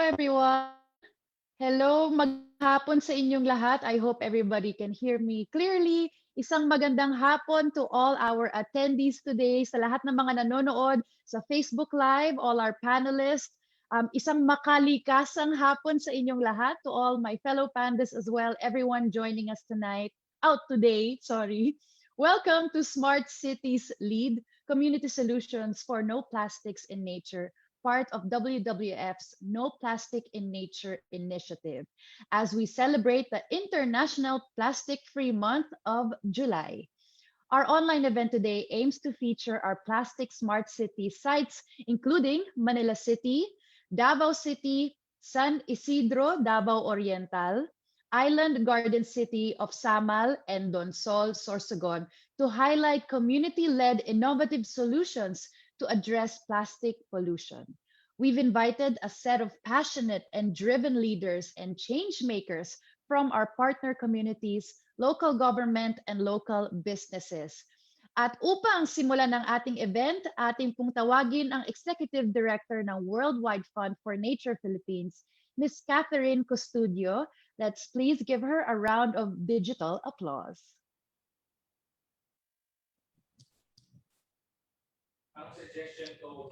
everyone. Hello, maghapon sa inyong lahat. I hope everybody can hear me clearly. Isang magandang hapon to all our attendees today, sa lahat ng mga nanonood sa Facebook Live, all our panelists. Isang makalikasang hapon sa inyong lahat, to all my fellow pandas as well, everyone joining us today, sorry. Welcome to Smart Cities Lead, Community Solutions for No Plastics in Nature, part of WWF's No Plastic in Nature initiative, as we celebrate the International Plastic Free Month of July. Our online event today aims to feature our plastic smart city sites, including Manila City, Davao City, San Isidro, Davao Oriental, Island Garden City of Samal, and Donsol, Sorsogon, to highlight community-led innovative solutions to address plastic pollution. We've invited a set of passionate and driven leaders and change makers from our partner communities, local government, and local businesses. At upang simulan ng ating event, ating pong tawagin ang Executive Director ng Worldwide Fund for Nature Philippines, Ms. Catherine Custodio. Let's please give her a round of digital applause.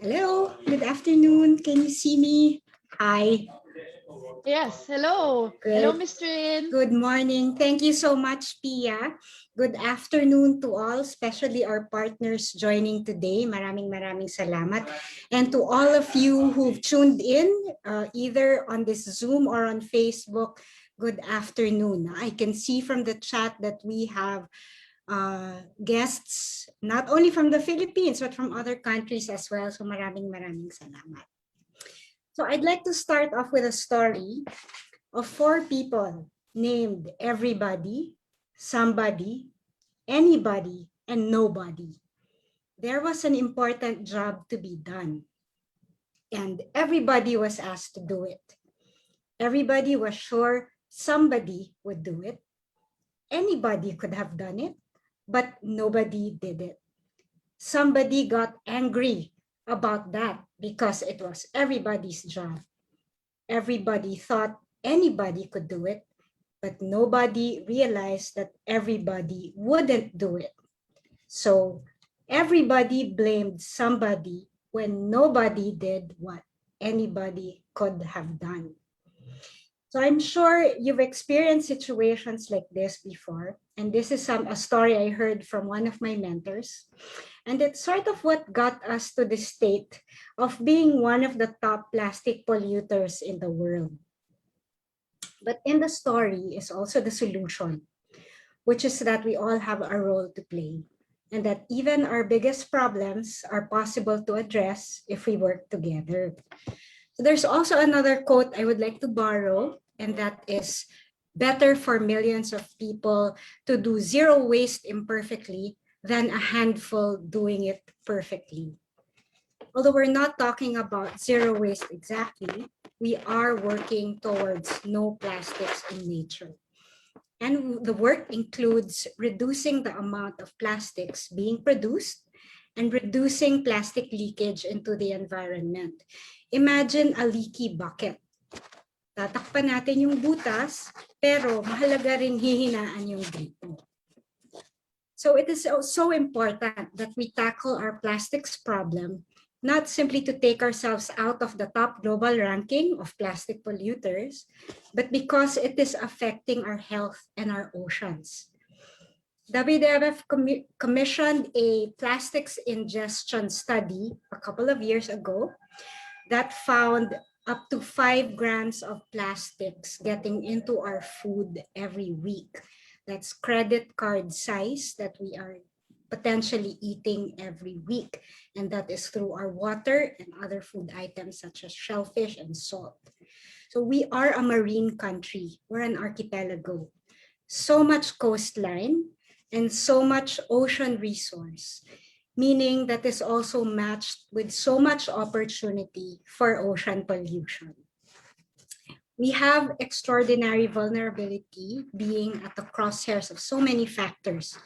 Hello, good afternoon. Can you see me? Hi. Yes, hello. Great. Hello, Ms. Trin. Good morning. Thank you so much, Pia. Good afternoon to all, especially our partners joining today. Maraming salamat. And to all of you who've tuned in, either on this Zoom or on Facebook, good afternoon. I can see from the chat that we have guests, not only from the Philippines, but from other countries as well. So maraming salamat. So I'd like to start off with a story of 4 people named everybody, somebody, anybody, and nobody. There was an important job to be done, and everybody was asked to do it. Everybody was sure somebody would do it. Anybody could have done it, but nobody did it. Somebody got angry about that because it was everybody's job. Everybody thought anybody could do it, but nobody realized that everybody wouldn't do it. So everybody blamed somebody when nobody did what anybody could have done. So I'm sure you've experienced situations like this before. And this is a story I heard from one of my mentors. And it's sort of what got us to the state of being one of the top plastic polluters in the world. But in the story is also the solution, which is that we all have a role to play, and that even our biggest problems are possible to address if we work together. So there's also another quote I would like to borrow, and that is, better for millions of people to do zero waste imperfectly than a handful doing it perfectly. Although we're not talking about zero waste exactly, we are working towards no plastics in nature. And the work includes reducing the amount of plastics being produced and reducing plastic leakage into the environment. Imagine a leaky bucket. Tatakpan natin yung butas, pero mahalaga ring hihinaan yung gripo. So it is so important that we tackle our plastics problem, not simply to take ourselves out of the top global ranking of plastic polluters, but because it is affecting our health and our oceans. WWF commissioned a plastics ingestion study a couple of years ago that found up to 5 grams of plastics getting into our food every week. That's credit card size that we are potentially eating every week. And that is through our water and other food items such as shellfish and salt. So we are a marine country. We're an archipelago. So much coastline and so much ocean resource, meaning that is also matched with so much opportunity for ocean pollution. We have extraordinary vulnerability being at the crosshairs of so many factors.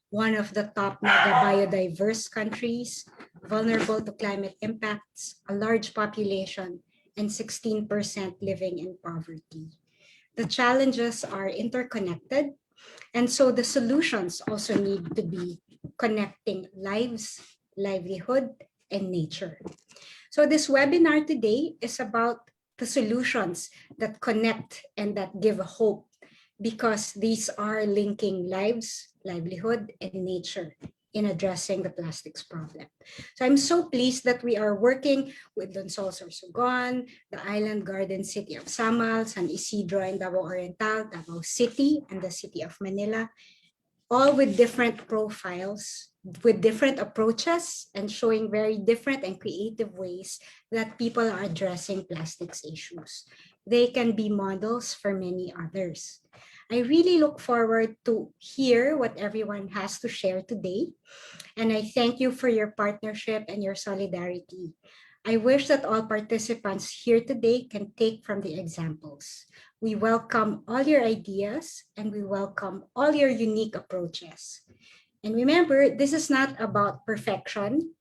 One of the top mega biodiverse countries, vulnerable to climate impacts, a large population, and 16% living in poverty. The challenges are interconnected, and so the solutions also need to be connecting lives, livelihood, and nature. So this webinar today is about the solutions that connect and that give hope, because these are linking lives, livelihood, and nature in addressing the plastics problem. So I'm so pleased that we are working with Donsol Sorsogon, the Island Garden City of Samal, San Isidro and Davao Oriental, Davao City, and the City of Manila, all with different profiles, with different approaches, and showing very different and creative ways that people are addressing plastics issues. They can be models for many others. I really look forward to hear what everyone has to share today, and I thank you for your partnership and your solidarity. I wish that all participants here today can take from the examples. We welcome all your ideas and we welcome all your unique approaches. And remember, this is not about perfection,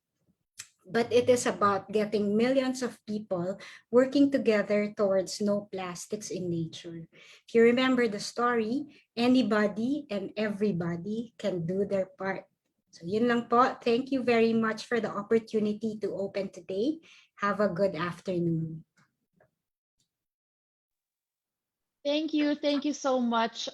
but it is about getting millions of people working together towards no plastics in nature. If you remember the story, anybody and everybody can do their part. So yun lang po. Thank you very much for the opportunity to open today. Have a good afternoon. Thank you. Thank you so much,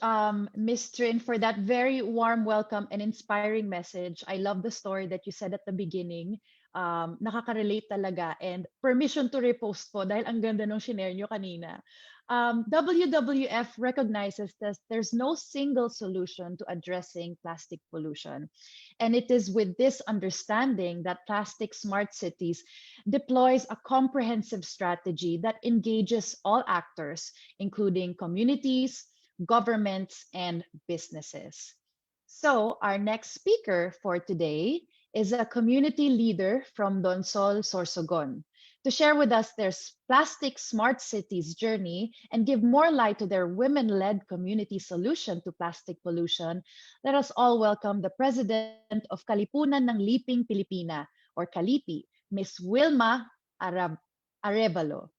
Ms. Trin, for that very warm welcome and inspiring message. I love the story that you said at the beginning. Nakaka-relate talaga. And permission to repost po dahil ang ganda nung shinare nyo kanina. WWF recognizes that there's no single solution to addressing plastic pollution. And it is with this understanding that Plastic Smart Cities deploys a comprehensive strategy that engages all actors, including communities, governments, and businesses. So our next speaker for today is a community leader from Donsol Sorsogon to share with us their Plastic Smart Cities journey and give more light to their women-led community solution to plastic pollution. Let us all welcome the President of Kalipunan ng Liping Pilipina, or Kalipi, Ms. Wilma Arevalo.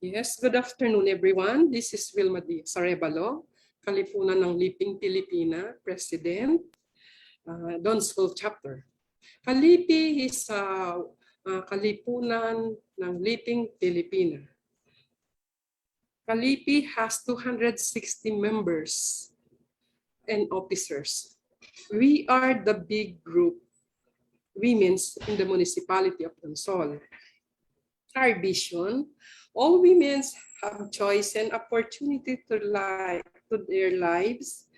Yes, good afternoon everyone. This is Wilma Arevalo, Kalipunan ng Liping Pilipina, President, Donsol Chapter. Kalipi is Kalipunan ng Liping Pilipina. Kalipi has 260 members and officers. We are the big group, women's in the municipality of Donsol. Our vision, all women have choice and opportunity to their lives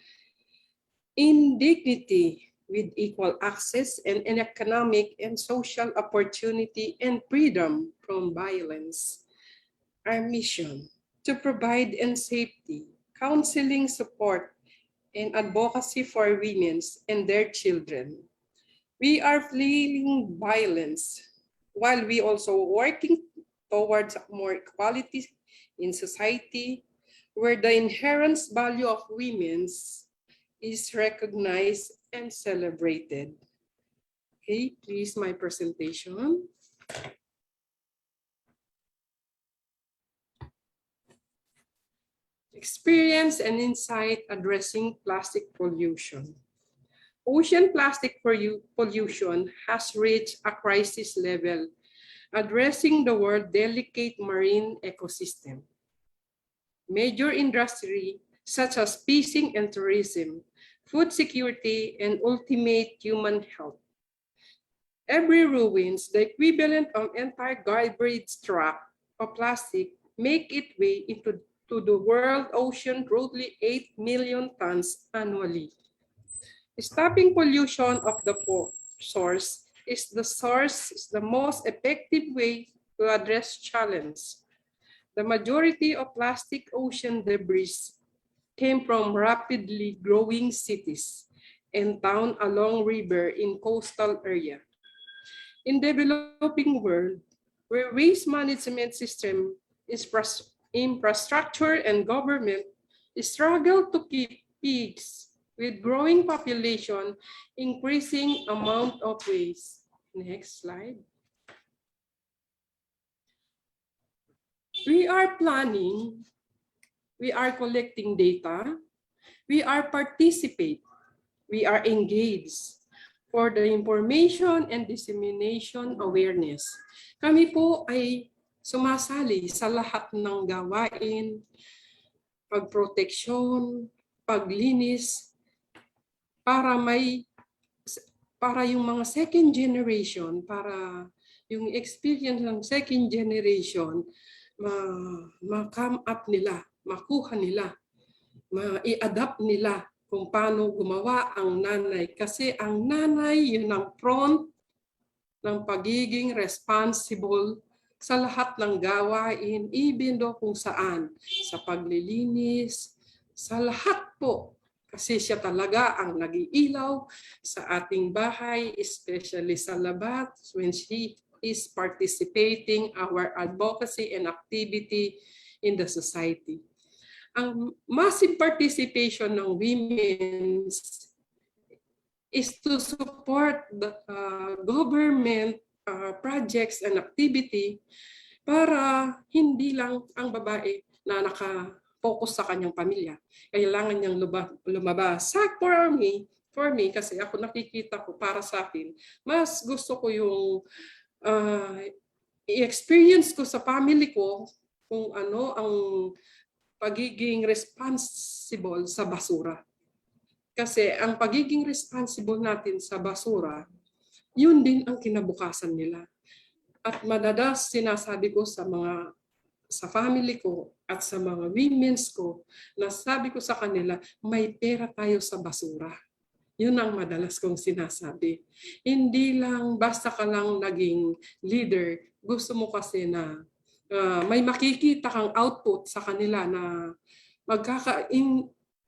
in dignity, with equal access and an economic and social opportunity and freedom from violence. Our mission, to provide and safety, counseling support, and advocacy for women and their children. We are fleeing violence while we also working towards more equality in society, where the inherent value of women is recognized and celebrated. Okay, please, my presentation. Experience and insight addressing plastic pollution. Ocean plastic pollution has reached a crisis level, addressing the world's delicate marine ecosystem. Major industry such as fishing and tourism, food security, and ultimate human health. Every ruins, the equivalent of entire garbage truck of plastic, make its way into the world ocean, roughly 8 million tons annually. Stopping pollution of the source is the most effective way to address challenge. The majority of plastic ocean debris came from rapidly growing cities and towns along river in coastal area. In developing world, where waste management system, infrastructure, and government struggle to keep pace with growing population, increasing amount of waste, Next slide. We are planning, we are collecting data, we are participate, we are engaged for the information and dissemination awareness. Kami po ay sumasali sa lahat ng gawain, pagproteksyon, paglinis, para yung mga second generation, para yung experience ng second generation, ma-come up nila, makuha nila, ma-i-adapt nila kung paano gumawa ang nanay. Kasi ang nanay, yun ang front ng pagiging responsible sa lahat ng gawain, even do kung saan, sa paglilinis, sa lahat po. Kasi siya talaga ang nag-iilaw sa ating bahay, especially sa labas, when she is participating our advocacy and activity in the society. Ang massive participation ng women is to support the government projects and activity para hindi lang ang babae na naka-focus sa kanyang pamilya. Kailangan niyang lumabas. For me, kasi ako nakikita ko para sa akin, mas gusto ko yung i-experience ko sa family ko kung ano ang pagiging responsible sa basura. Kasi ang pagiging responsible natin sa basura, yun din ang kinabukasan nila. At madalas sinasabi ko sa family ko at sa mga women's ko, nasabi ko sa kanila, may pera tayo sa basura. Yun ang madalas kong sinasabi. Hindi lang basta ka lang naging leader, gusto mo kasi na may makikita kang output sa kanila na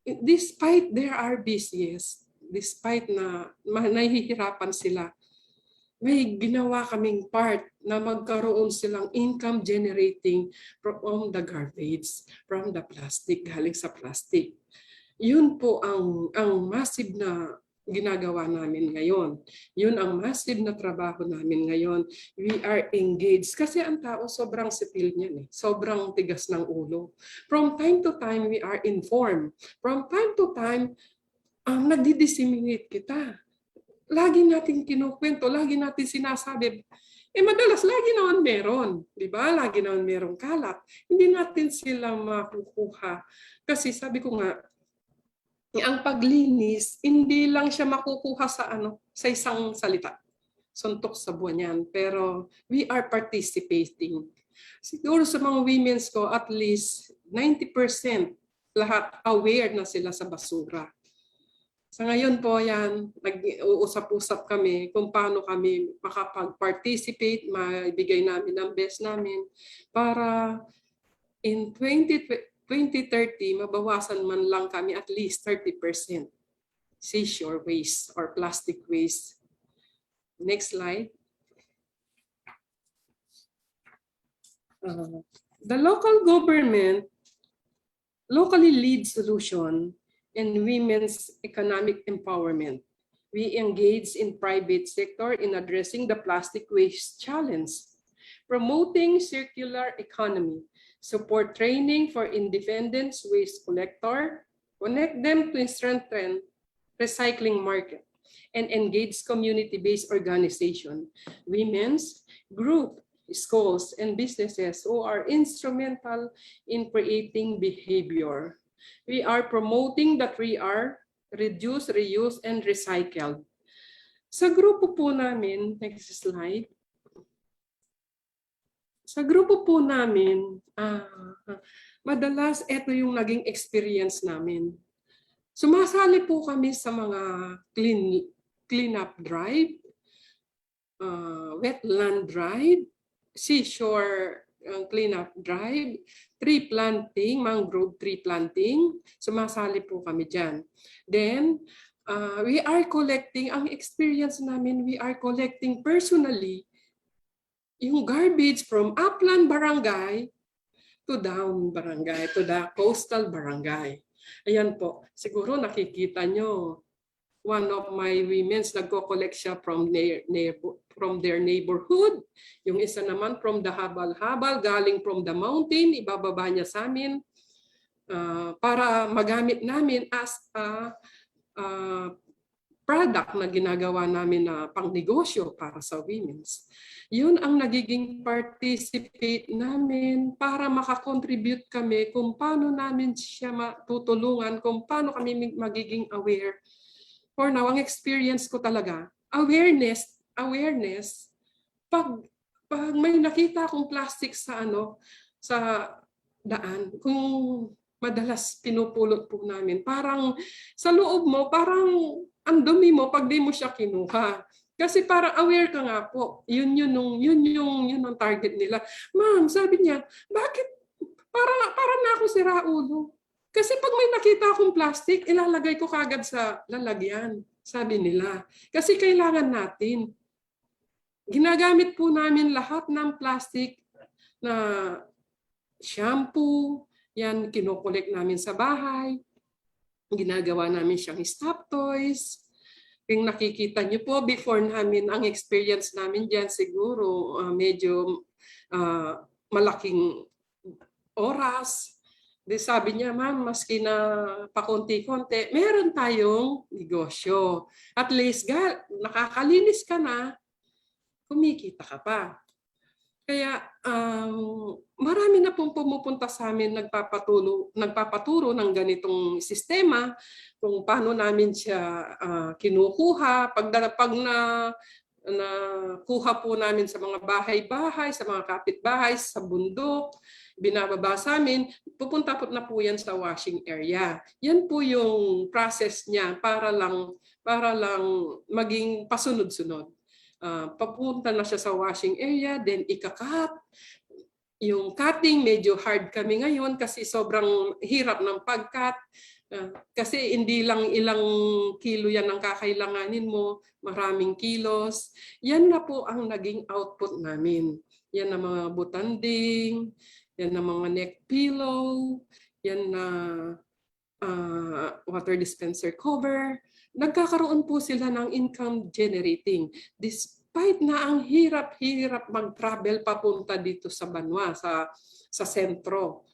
despite there are business, despite na nahihirapan sila, may ginawa kaming part na magkaroon silang income generating from the garbage, from the plastic, galing sa plastic. Yun po ang massive na ginagawa namin ngayon. Yun ang massive na trabaho namin ngayon. We are engaged. Kasi ang tao sobrang sipil niyan eh. Sobrang tigas ng ulo. From time to time, we are informed. From time to time, nagdi-disseminate kita. Lagi natin kinukwento, lagi natin sinasabi. Madalas lagi naman meron. Di ba? Lagi naman merong kalat. Hindi natin sila makukuha. Kasi sabi ko nga, ang paglinis, hindi lang siya makukuha sa isang salita. Suntok sa buwan yan. Pero we are participating. Siguro sa mga women's ko, at least 90% lahat aware na sila sa basura. Sa ngayon po yan, nag-uusap-usap kami kung paano kami makapag-participate, maibigay namin ang best namin para in 2030, mabawasan man lang kami at least 30% seashore waste or plastic waste. Next slide. The local government locally leads solution in women's economic empowerment. We engage in private sector in addressing the plastic waste challenge, promoting circular economy, support training for independent waste collector, connect them to strengthen recycling market, and engage community-based organization, women's group, schools, and businesses who are instrumental in creating behavior. We are promoting that we are reduce, reuse, and recycle. Sa grupo po namin, next slide. Sa grupo po namin, madalas ito yung naging experience namin. Sumasali po kami sa mga clean-up drive, wetland drive, seashore clean-up drive, tree planting, mangrove tree planting. Sumasali po kami dyan. Then, we are collecting, ang experience namin, we are collecting personally yung garbage from upland barangay to down barangay, to the coastal barangay. Ayan po, siguro nakikita nyo, one of my women's nagko-collect siya from their neighborhood. Yung isa naman from the habal-habal, galing from the mountain, ibababa niya sa amin para magamit namin as a product na ginagawa namin na pangnegosyo para sa women's. Yun ang nagiging participate namin para makakontribute kami kung paano namin siya matutulungan, kung paano kami magiging aware. For now, ang experience ko talaga, awareness, pag may nakita akong plastic sa sa daan, kung madalas pinupulot po namin, parang sa loob mo, parang ang dumi mo pag di mo siya kinuha. Kasi para aware ka nga po. Yun ang target nila. Ma'am, sabi niya, bakit para na ako sira ulo? Kasi pag may nakita akong plastic, ilalagay ko kagad sa lalagyan, sabi nila. Kasi kailangan natin. Ginagamit po namin lahat ng plastic na shampoo, yan kinokolek namin sa bahay. Ginagawa namin siyang stop toys. Yung nakikita niyo po before namin, ang experience namin dyan siguro medyo malaking oras. Di sabi niya, ma'am, maski na pakunti-kunti, meron tayong negosyo. At least, nakakalinis ka na, kumikita ka pa. Kaya marami na pong pumupunta sa amin nagpapaturo ng ganitong sistema kung paano namin siya kinukuha. Pag kuha po namin sa mga bahay-bahay, sa mga kapitbahay, sa bundok, binababa sa amin, pupunta po na po yan sa washing area. Yan po yung process niya para lang maging pasunod-sunod. Papunta na siya sa washing area, then ikakat. Yung cutting, medyo hard kami ngayon kasi sobrang hirap ng pag-cut. Kasi hindi lang ilang kilo yan ang kakailanganin mo, maraming kilos. Yan na po ang naging output namin. Yan na mga butanding, yan na mga neck pillow, yan na water dispenser cover. Nagkakaroon po sila ng income generating. Despite na ang hirap-hirap mag-travel papunta dito sa Banwa, sa sentro.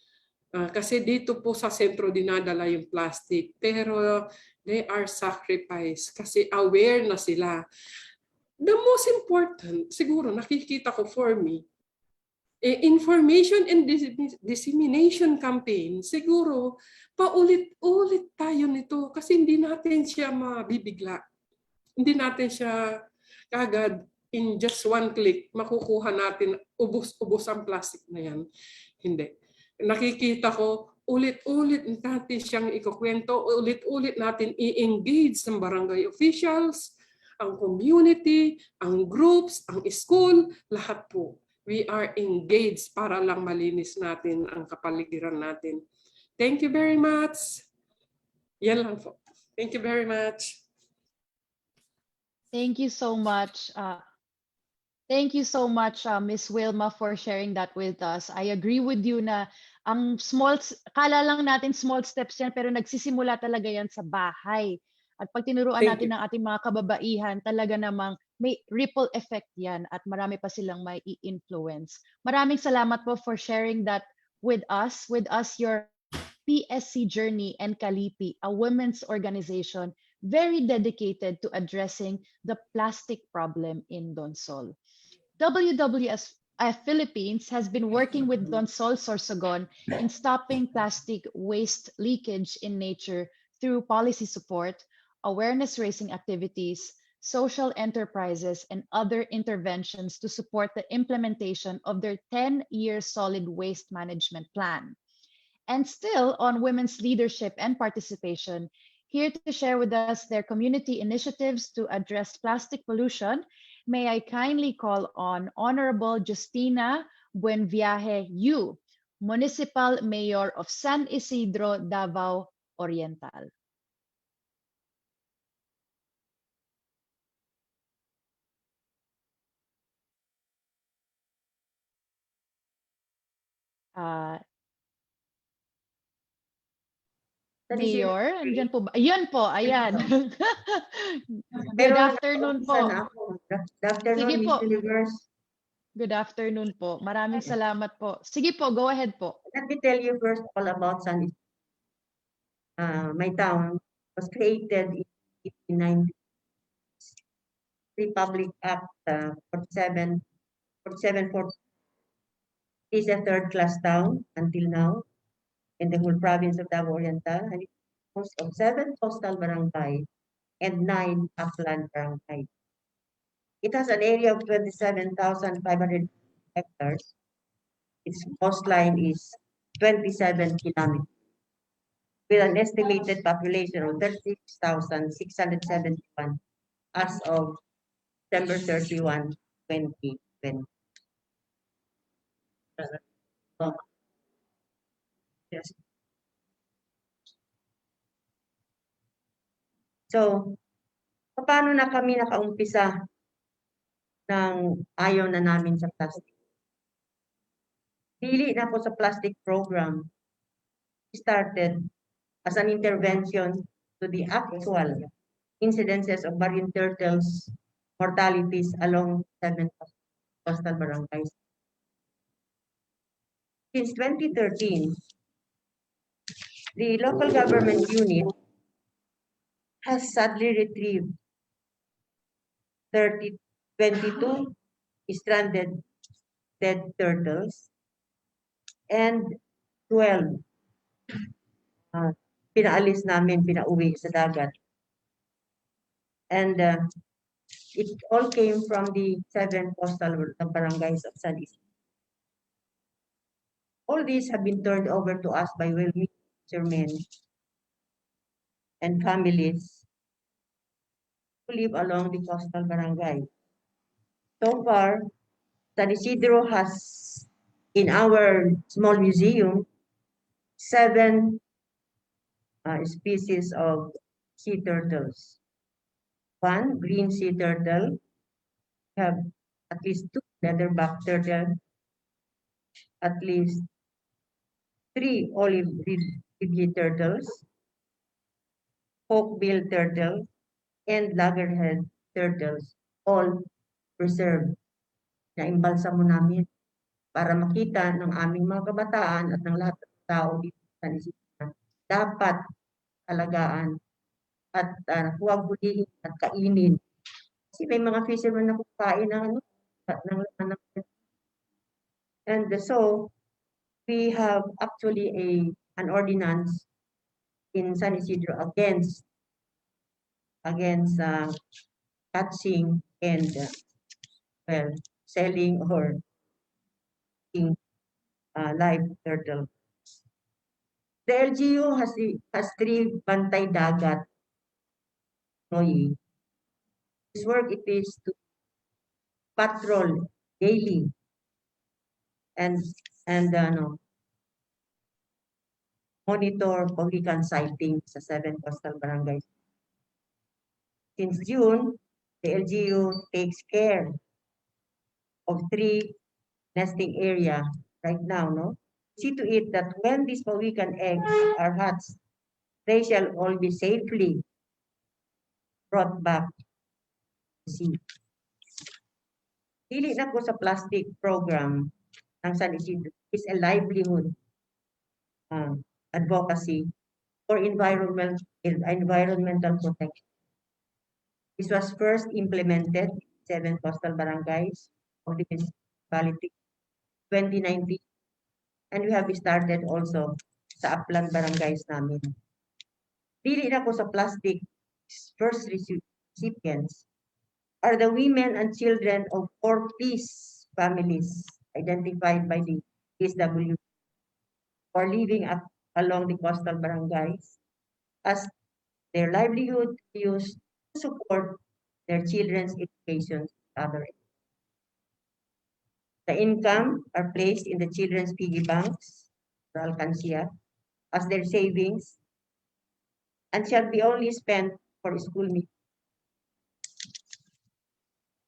Kasi dito po sa sentro dinadala yung plastic. Pero they are sacrificed kasi aware na sila. The most important, siguro nakikita ko for me, information and dissemination campaign, siguro paulit-ulit tayo nito kasi hindi natin siya mabibigla. Hindi natin siya kagad in just one click makukuha natin ubos ang plastic na yan. Hindi. Nakikita ko ulit-ulit natin siyang ikukwento, ulit-ulit natin i-engage ng barangay officials, ang community, ang groups, ang school, lahat po. We are engaged para lang malinis natin ang kapaligiran natin. Thank you very much. Yan lang po. Thank you very much. Thank you so much. Thank you so much, Miss Wilma, for sharing that with us. I agree with you na kala lang natin small steps yan, pero nagsisimula talaga yan sa bahay. At pag tinuruan natin ng ating mga kababaihan, talaga namang may ripple effect yan at marami pa silang may i-influence. Maraming salamat po for sharing that with us your PSC journey and Kalipi, a women's organization very dedicated to addressing the plastic problem in Donsol. WWF Philippines has been working with Donsol Sorsogon in stopping plastic waste leakage in nature through policy support, awareness-raising activities, social enterprises, and other interventions to support the implementation of their 10-year solid waste management plan. And still on women's leadership and participation, here to share with us their community initiatives to address plastic pollution, may I kindly call on Honorable Justina Buenviaje Yu, Municipal Mayor of San Isidro, Davao Oriental. Mayor, andyan po ba? Ayan po, ayan. Good Pero afternoon nauusan po. na ako. Good afternoon, Sige Miss po. Universe. Good afternoon po. Maraming salamat po. Sige po, go ahead po. Let me tell you first all about San my town was created in 1890. Republic Act 47, 47 is a third-class town until now in the whole province of Davao Oriental, and it consists of 7 coastal barangays and 9 upland barangays. It has an area of 27,500 hectares. Its coastline is 27 kilometers, with an estimated population of 36,671 as of December 31, 2020. Yes. So, paano na kami nakaumpisa ng ayaw na namin sa plastic? Pili na ako sa plastic program. Started as an intervention to the actual incidences of marine turtles mortalities along 7 coastal barangays. Since 2013, the local government unit has sadly retrieved 22 stranded dead turtles and 12 pinaalis namin, pinauwi sa dagat. And it all came from the 7 coastal barangays of San Isidro. All these have been turned over to us by well-meaning fishermen and families who live along the coastal barangay. So far, San Isidro has, in our small museum, 7 species of sea turtles. 1 green sea turtle, we have at least 2 leatherback turtle, at least 3 olive ridley turtles, hawkbill turtle, and loggerhead turtles, all preserved na imbalsamo namin para makita ng aming mga kabataan at ng lahat ng tao dito sa Isidro dapat alagaan at huwag hulihin at kainin. Kasi may mga fishermen na kukain ng and so we have actually an ordinance in San Isidro against catching and well, selling or eating live turtle. The LGU has 3 bantay dagat. His work it is to patrol daily and monitor publican sighting sa 7 coastal barangays. Since June, the LGU takes care of 3 nesting area right now, no? See to it that when these publican eggs are hatched, they shall all be safely brought back to sea. Dili na po sa plastic program ng San Isidro is a livelihood advocacy for environmental protection. This was first implemented in 7 coastal barangays of the municipality 2019, and we have started also sa upland barangays namin. Dili na po sa plastic, first recipients are the women and children of 4 peace families identified by the PSW for living along the coastal barangays as their livelihood used to support their children's education. The income are placed in the children's piggy banks, or alcancia, as their savings and shall be only spent for school meals.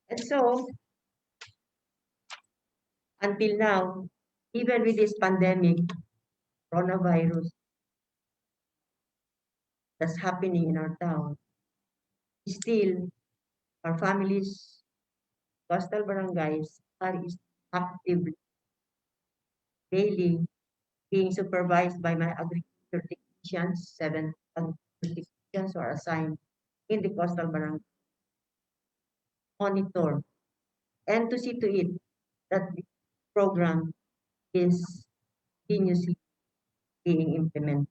And so, until now, even with this pandemic, coronavirus, that's happening in our town, still our families, coastal barangays are actively daily being supervised by my agriculture technicians, 7 agriculture technicians who are assigned in the coastal barangay, monitor and to see to it that the program is continuously being implemented.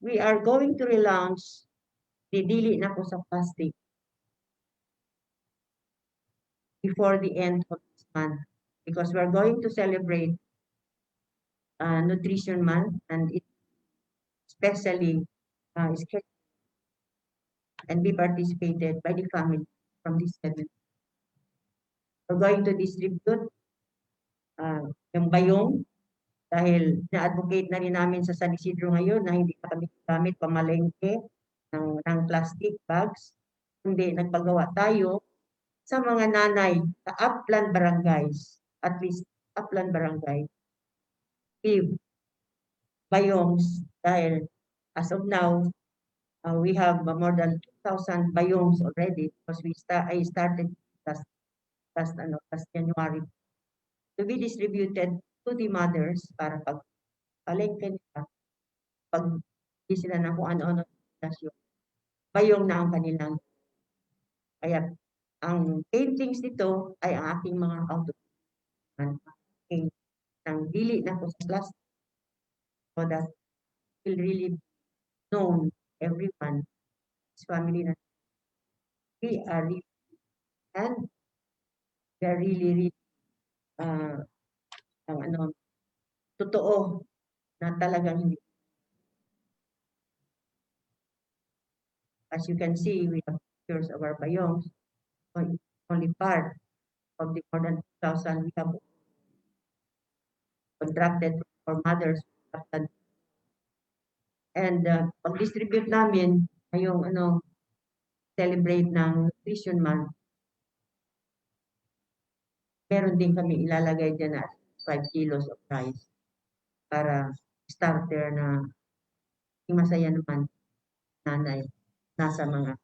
We are going to relaunch the Dili na po sa Plastic before the end of this month because we are going to celebrate Nutrition Month, and it especially is and be participated by the family from this event. We're going to distribute yung bayong dahil na-advocate na rin namin sa San Isidro ngayon na hindi na kami gamit pamalengke ng plastic bags, kundi nagpagawa tayo sa mga nanay sa upland barangays, at least upland barangay, give bayongs dahil as of now, we have more than 2,000 bayongs already because I started last January to be distributed to the mothers para pag palengke nila, pag di sila na kung ano-ano bayong na ang kanilang. Kaya ang paintings dito ay ang aking mga ng dili na po sa class so that will really known everyone, his family na we are really, and we are really totoo na talagang hindi. As you can see, we have pictures of our bayongs, only part of the more than 2,000 we have contracted for mothers. And pag-distribute namin ngayong celebrate ng Nutrition Month, meron din kami ilalagay dyan na 5 kilos of rice para starter na masaya naman nanay nasa mga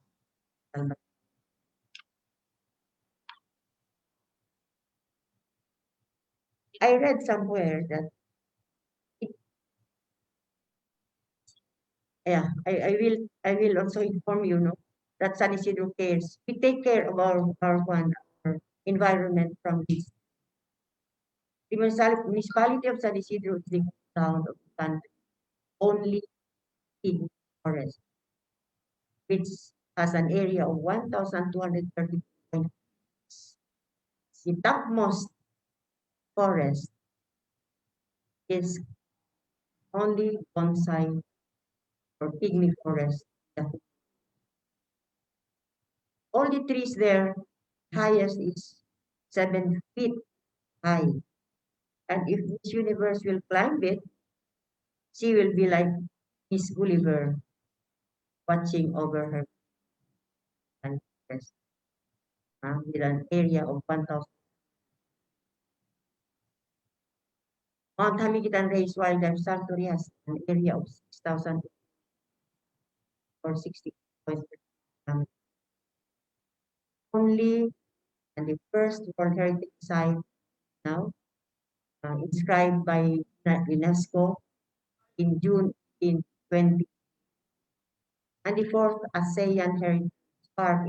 I read somewhere that I will also inform you that San Isidro cares. We take care of our environment from this. The municipality of San Isidro is the town of the country only in forest, which has an area of 1,230. The topmost forest is only bonsai or pygmy forest. All the trees there, highest is 7 feet high. And if Miss Universe will climb it, she will be like Miss Gulliver watching over her with an area of 1,000. Mount Hamigitan Race Wildlife Sanctuary has an area of 6,000 or 60. Only and the first World Heritage Site now inscribed by UNESCO in June 2020, and the fourth ASEAN Heritage Park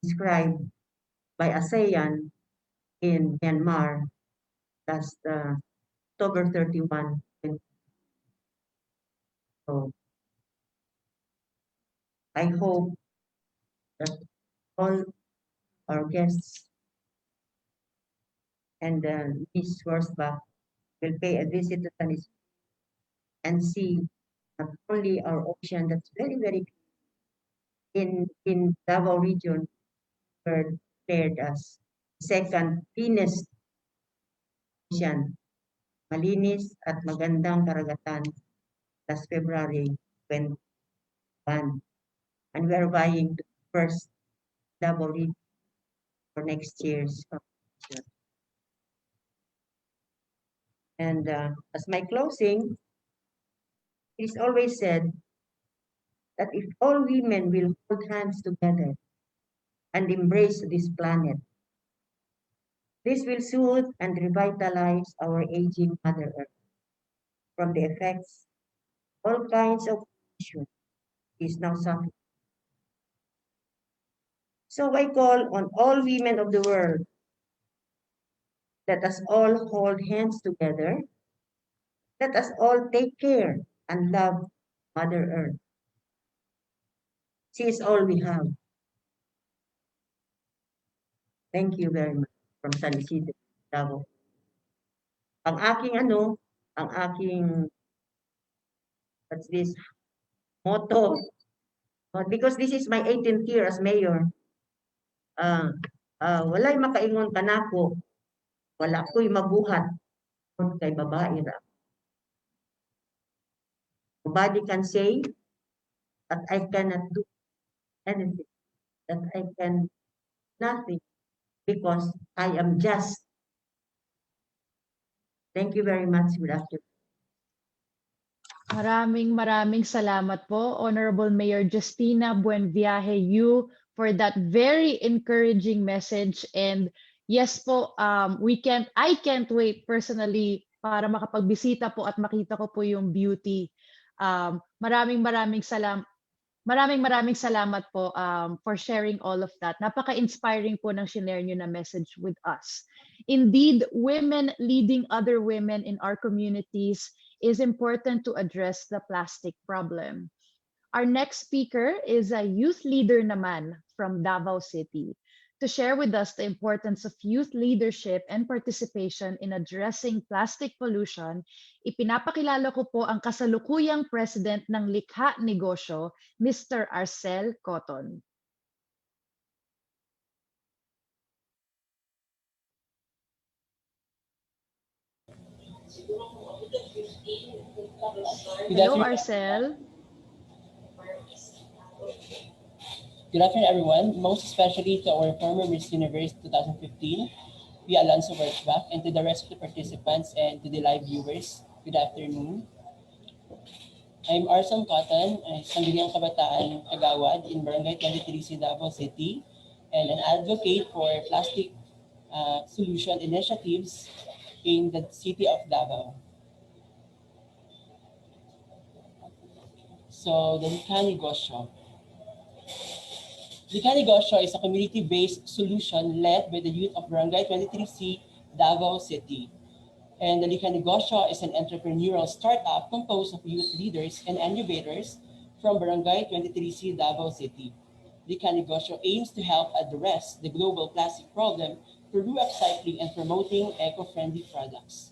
inscribed by ASEAN in Myanmar last October 31. So I hope that all our guests and Ms. Worsbach will pay a visit to San Isidro and see not only our ocean that's very, very in Davao region, were declared as second cleanest ocean, malinis at magandang karagatan last February 21. And we are vying to first Davao region for next year's competition. And as my closing, it is always said that if all women will hold hands together and embrace this planet, this will soothe and revitalize our aging Mother Earth from the effects all kinds of issues is now suffering. So I call on all women of the world, let us all hold hands together. Let us all take care and love Mother Earth. She is all we have. Thank you very much from San Isidro, Davao. Ang aking ang aking, what's this, motto, because this is my 18th year as mayor, walay makaingon kanako, wala ko'y mabuhat kung kay babae ra. Nobody can say that I cannot do anything, that I can nothing, because I am just. Thank you very much. Good afternoon. Maraming salamat po, Honorable Mayor Justina Buenviaje, you for that very encouraging message. And yes po, I can't wait personally para makapagbisita po at makita ko po yung beauty. Maraming salamat po for sharing all of that. Napaka-inspiring po ng shinare nyo na message with us. Indeed, women leading other women in our communities is important to address the plastic problem. Our next speaker is a youth leader naman from Davao City to share with us the importance of youth leadership and participation in addressing plastic pollution. Ipinapakilala ko po ang kasalukuyang president ng Likha Negosyo, Mr. Arcel Cotton. Hello, Arcel. Good afternoon, everyone. Most especially to our former Miss Universe 2015, Pia Alonso Wertzbach, and to the rest of the participants and to the live viewers. Good afternoon. I'm Arcel Cotton, a Sangguniang Kabataan Agawad in Barangay 23C, Davao City, and an advocate for plastic solution initiatives in the city of Davao. So the Likha Negosyo. Likha Negosyo is a community-based solution led by the youth of Barangay 23C, Davao City. And the Likha Negosyo is an entrepreneurial startup composed of youth leaders and innovators from Barangay 23C, Davao City. Likha Negosyo aims to help address the global plastic problem through upcycling and promoting eco-friendly products.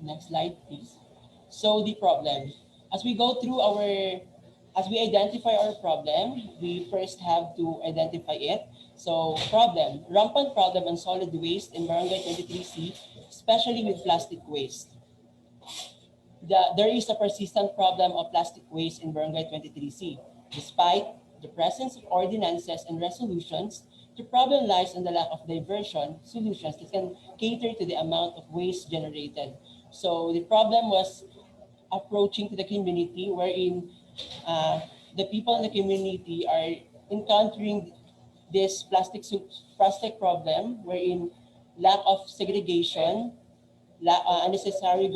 Next slide, please. So the problem. As we identify our problem, we first have to identify it. So problem, rampant problem on solid waste in Barangay 23C, especially with plastic waste. There is a persistent problem of plastic waste in Barangay 23C. Despite the presence of ordinances and resolutions, the problem lies in the lack of diversion solutions that can cater to the amount of waste generated. So the problem was approaching to the community wherein the people in the community are encountering this plastic problem wherein lack of segregation, unnecessary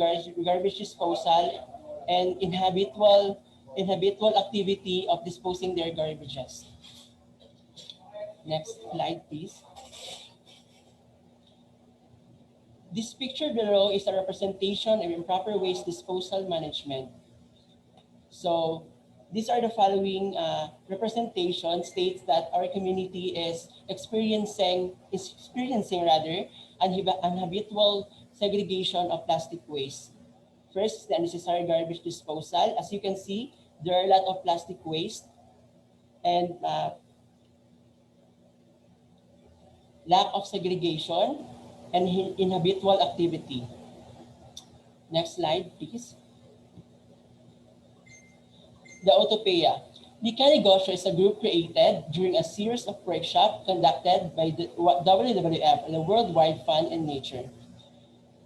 garbage disposal, and inhabitual activity of disposing their garbages. Next slide, please. This picture below is a representation of improper waste disposal management. So these are the following representation states that our community is experiencing unhabitual segregation of plastic waste. First, the unnecessary garbage disposal. As you can see, there are a lot of plastic waste and lack of segregation and inhabitual activity. Next slide, please. The autopeia. Likanegosyo is a group created during a series of workshops conducted by the WWF, the Worldwide Fund in Nature.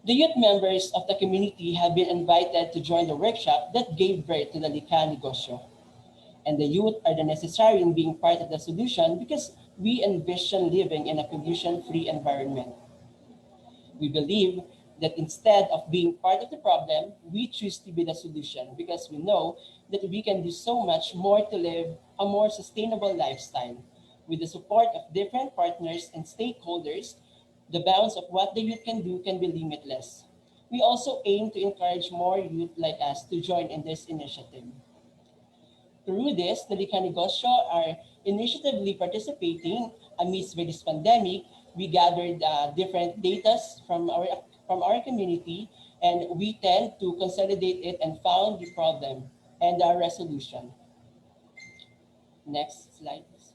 The youth members of the community have been invited to join the workshop that gave birth to the Likanegosyo. And the youth are the necessary in being part of the solution because we envision living in a pollution-free environment. We believe that instead of being part of the problem, we choose to be the solution because we know that we can do so much more to live a more sustainable lifestyle. With the support of different partners and stakeholders, the bounds of what the youth can do can be limitless. We also aim to encourage more youth like us to join in this initiative. Through this, the Likanegosyo are initiatively participating amidst this pandemic. We gathered different data from our community, and we tend to consolidate it and found the problem and our resolution. Next slide, please.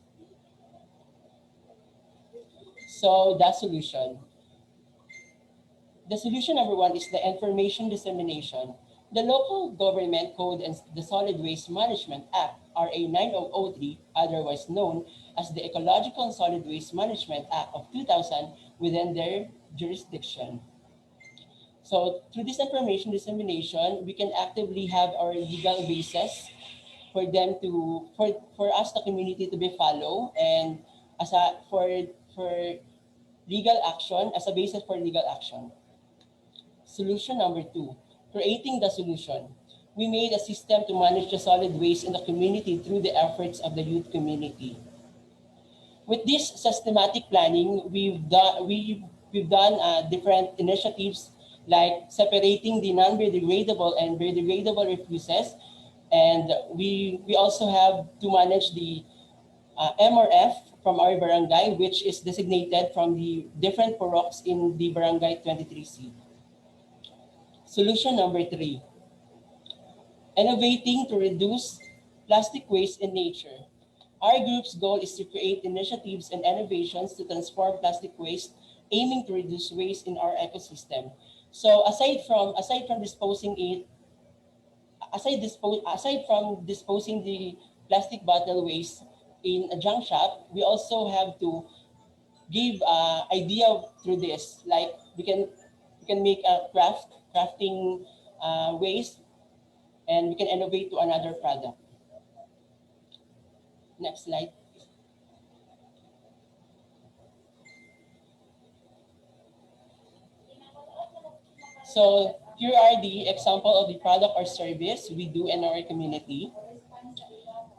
So the solution. The solution number one is the information dissemination. The Local Government Code and the Solid Waste Management Act, RA 9003, otherwise known as the Ecological and Solid Waste Management Act of 2000, within their jurisdiction. So through this information dissemination, we can actively have our legal basis for them to, for us, the community, to be follow, and as a, for legal action, as a basis for legal action. Solution number two, creating the solution. We made a system to manage the solid waste in the community through the efforts of the youth community. With this systematic planning, we've done different initiatives like separating the non-biodegradable and biodegradable refuses, and we also have to manage the MRF from our barangay, which is designated from the different poroks in the barangay 23C. Solution number three, innovating to reduce plastic waste in nature. Our group's goal is to create initiatives and innovations to transform plastic waste, aiming to reduce waste in our ecosystem. So aside from disposing it, aside from disposing the plastic bottle waste in a junk shop, we also have to give idea through this. Like we can make a crafting waste, and we can innovate to another product. Next slide. So here are the example of the product or service we do in our community.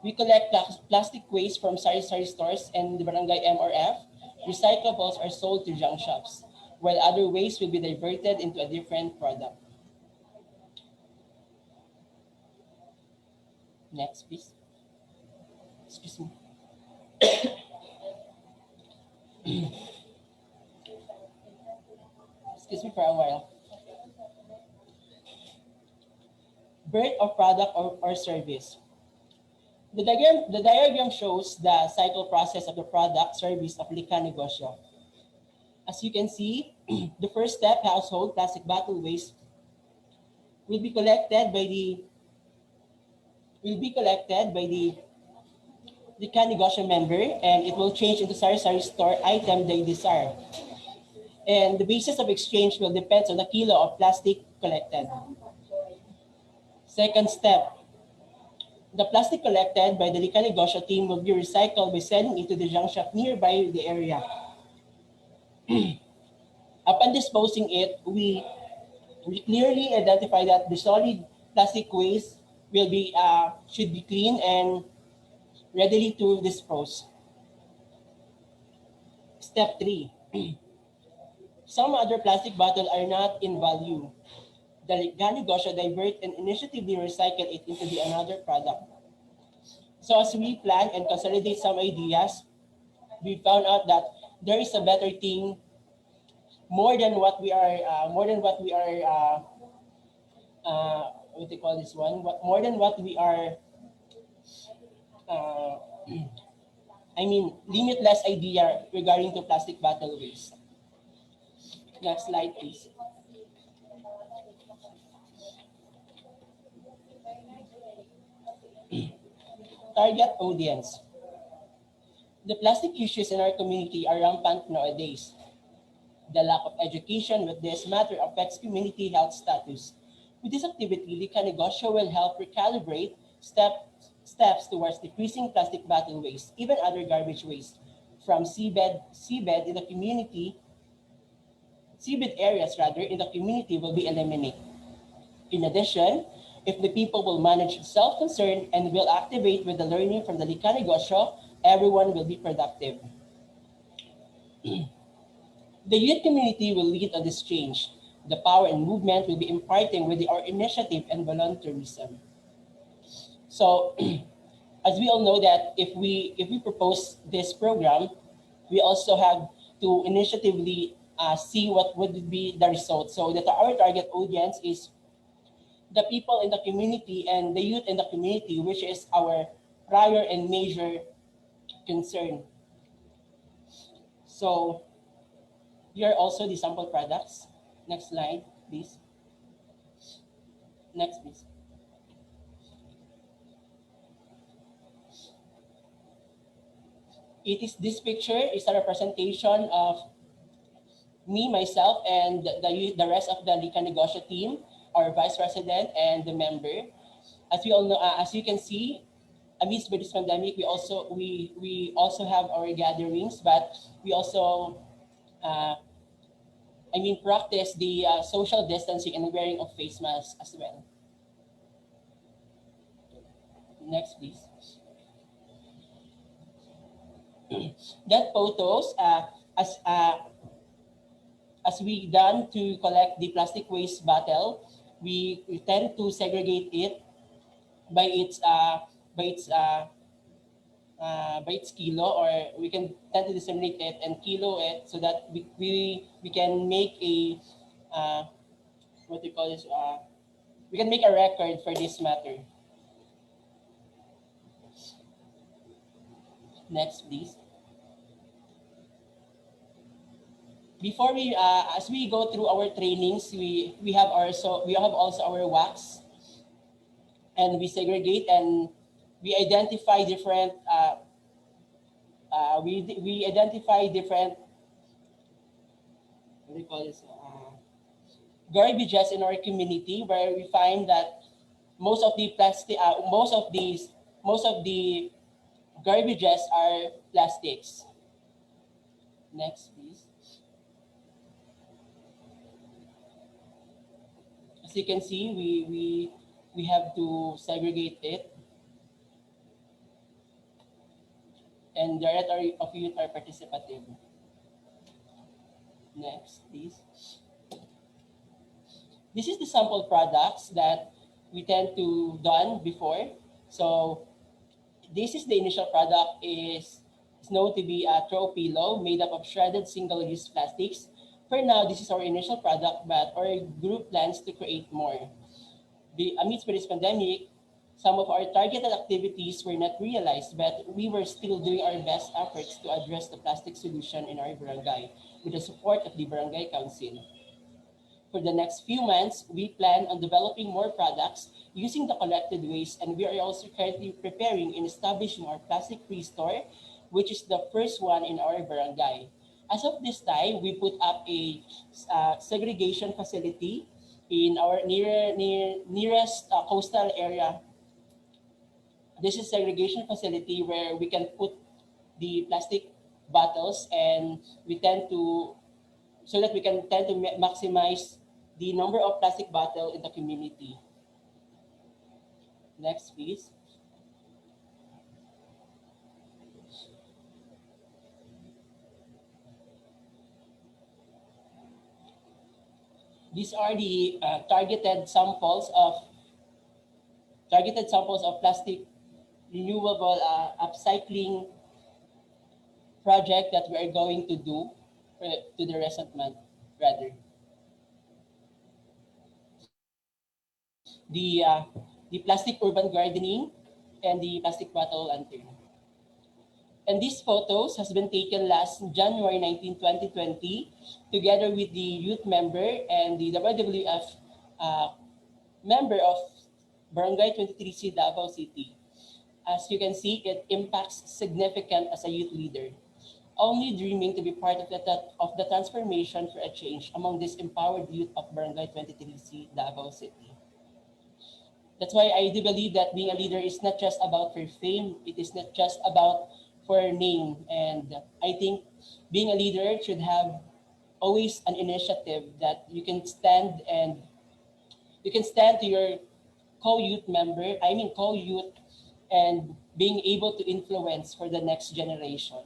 We collect plastic waste from sari-sari stores and the barangay MRF. Recyclables are sold to junk shops, while other waste will be diverted into a different product. Next, please. Excuse me. Excuse me for a while. Birth of product or service. The diagram shows the cycle process of the product service of Likanegosyo. As you can see, the first step, household plastic bottle waste, will be collected by the Likanegosyo member, and it will change into sari-sari store item they desire. And the basis of exchange will depend on the kilo of plastic collected. Second step, the plastic collected by the Likanegosyo team will be recycled by sending it to the junk shop nearby the area. Upon disposing it, we clearly identify that the solid plastic waste will be should be clean and readily to dispose. Step 3. Some other plastic bottles are not in value. The Likanegosyo divert and initiatively recycle it into another product. So as we plan and consolidate some ideas, we found out that there is a better thing more than what we are what do you call this one? More than what we are limitless idea regarding to plastic bottle waste. Next slide, please. target audience. The plastic issues in our community are rampant nowadays. The lack of education with this matter affects community health status. With this activity, Lika Negosyo will help recalibrate steps towards decreasing plastic bottle waste, even other garbage waste, from seabed in the community, seabed areas rather, in the community will be eliminated. In addition, if the people will manage self-concern and will activate with the learning from the Lika Negosyo, everyone will be productive. The youth community will lead on this change. The power and movement will be imparting with our initiative and volunteerism. So, as we all know that if we propose this program, we also have to initiatively see what would be the result. So that our target audience is the people in the community and the youth in the community, which is our prior and major concern. So here are also the sample products. Next slide, please. Next, please. This picture is a representation of me, myself, and the rest of the Lika Negosyo team, our vice president and the member. As we all know, as you can see, amidst this pandemic, we also have our gatherings, but we also practice the social distancing and wearing of face masks as well. Next, please. That photos as we done to collect the plastic waste bottle, we tend to segregate it by its kilo, or we can tend to disseminate it and kilo it so that we can make a we can make a record for this matter. Next, please. Before we, as we go through our trainings, we have also our wax, and we segregate and we identify different we identify different garbages in our community, where we find that most of the garbages are plastics. Next, please. As you can see, we have to segregate it, and the rest of you are participative. Next, please. This is the sample products that we tend to done before. So this is the initial product, is known to be a throw pillow made up of shredded single-use plastics. For now, this is our initial product, but our group plans to create more. Amidst this pandemic, some of our targeted activities were not realized, but we were still doing our best efforts to address the plastic solution in our barangay with the support of the Barangay Council. For the next few months, we plan on developing more products using the collected waste, and we are also currently preparing in establishing our plastic-free store, which is the first one in our barangay. As of this time, we put up a segregation facility in our nearest coastal area. This is segregation facility where we can put the plastic bottles, and we tend to maximize the number of plastic bottles in the community. Next, please. These are the targeted samples of plastic renewable upcycling project that we are going to do to the recent month, rather. The plastic urban gardening and the plastic bottle lantern. And these photos has been taken last January 19, 2020, together with the youth member and the WWF member of Barangay 23C Davao City. As you can see, it impacts significant as a youth leader, only dreaming to be part of the transformation for a change among this empowered youth of Barangay 23C, Davao City. That's why I do believe that being a leader is not just about for fame, it is not just about for name. And I think being a leader should have always an initiative that you can stand to your co-youth, and being able to influence for the next generation.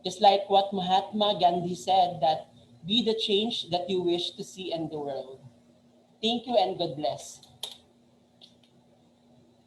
Just like what Mahatma Gandhi said, that be the change that you wish to see in the world. Thank you and God bless.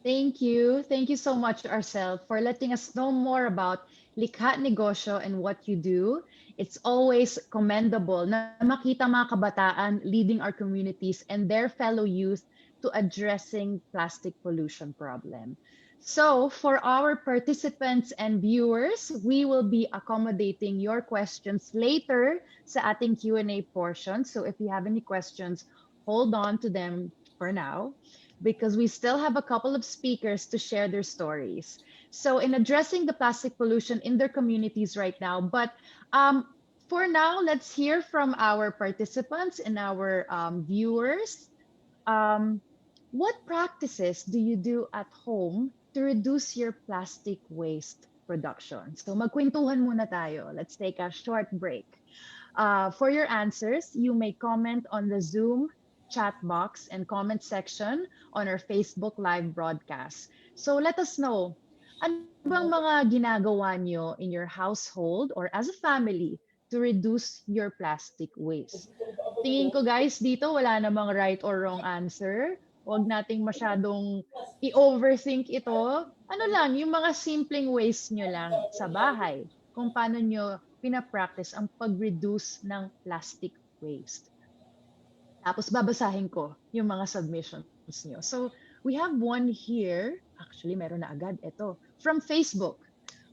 Thank you. Thank you so much, Arcel, for letting us know more about Likha Negosyo and what you do. It's always commendable na makita mga kabataan leading our communities and their fellow youth to addressing plastic pollution problem. So for our participants and viewers, we will be accommodating your questions later sa ating Q&A portion. So if you have any questions, hold on to them for now, because we still have a couple of speakers to share their stories. So in addressing the plastic pollution in their communities right now, but for now, let's hear from our participants and our viewers. What practices do you do at home to reduce your plastic waste production? So magkwentuhan muna tayo. Let's take a short break. For your answers, you may comment on the Zoom chat box and comment section on our Facebook live broadcast. So let us know, ano bang mga ginagawa nyo in your household or as a family to reduce your plastic waste? Tingin ko guys, dito wala namang right or wrong answer. Huwag nating masyadong i-overthink ito. Ano lang, yung mga simpleng ways nyo lang sa bahay, kung paano nyo pinapractice ang pag-reduce ng plastic waste. Tapos babasahin ko yung mga submissions nyo. So we have one here. Actually, meron na agad. Ito. From Facebook.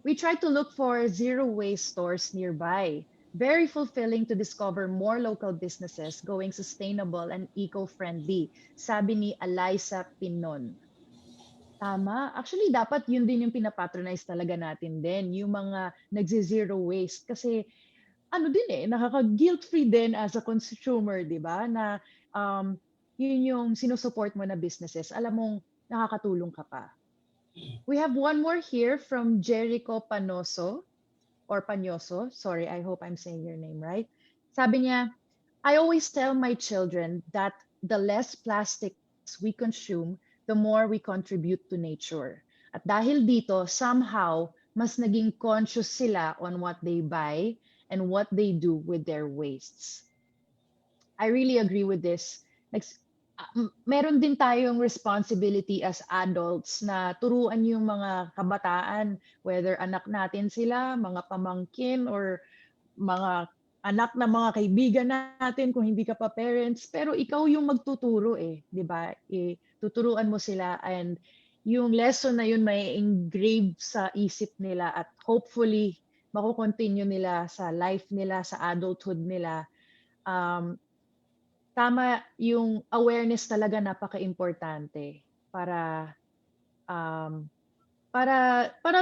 We try to look for zero waste stores nearby. Very fulfilling to discover more local businesses going sustainable and eco-friendly. Sabi ni Eliza Pinon. Tama. Actually, dapat yun din yung pinapatronize talaga natin din. Yung mga nagzi-zero waste. Kasi ano din nakaka-guilt-free din as a consumer, di ba? Na yun yung sinusupport mo na businesses. Alam mong nakakatulong ka pa. We have one more here from Jericho Panoso. Or Panyoso. Sorry, I hope I'm saying your name right. Sabi niya, I always tell my children that the less plastics we consume, the more we contribute to nature. At dahil dito, somehow, mas naging conscious sila on what they buy and what they do with their wastes. I really agree with this. Meron din tayong responsibility as adults na turuan yung mga kabataan, whether anak natin sila, mga pamangkin, or mga anak na mga kaibigan natin kung hindi ka pa parents. Pero ikaw yung magtuturo di ba? Tuturuan mo sila, and yung lesson na yun may engrave sa isip nila at hopefully mako-continue nila sa life nila, sa adulthood nila. Tama, yung awareness talaga napaka-importante para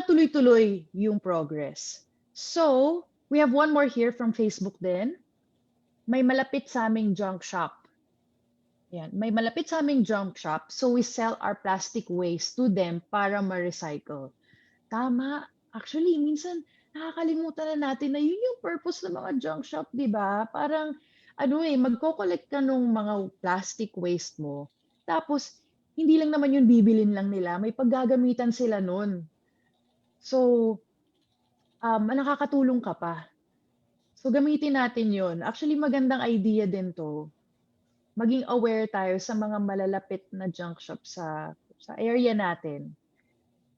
tuloy-tuloy yung progress. So, we have one more here from Facebook din. May malapit sa aming junk shop. Yan, may malapit sa aming junk shop, so we sell our plastic waste to them para ma-recycle. Tama. Actually, minsan nakakalimutan na natin na yun yung purpose ng mga junk shop, di ba? Parang magko-collect ka nung mga plastic waste mo. Tapos, hindi lang naman yun bibilin lang nila. May paggagamitan sila nun. So, nakakatulong ka pa. So, gamitin natin yun. Actually, magandang idea din to. Maging aware tayo sa mga malalapit na junk shop sa area natin.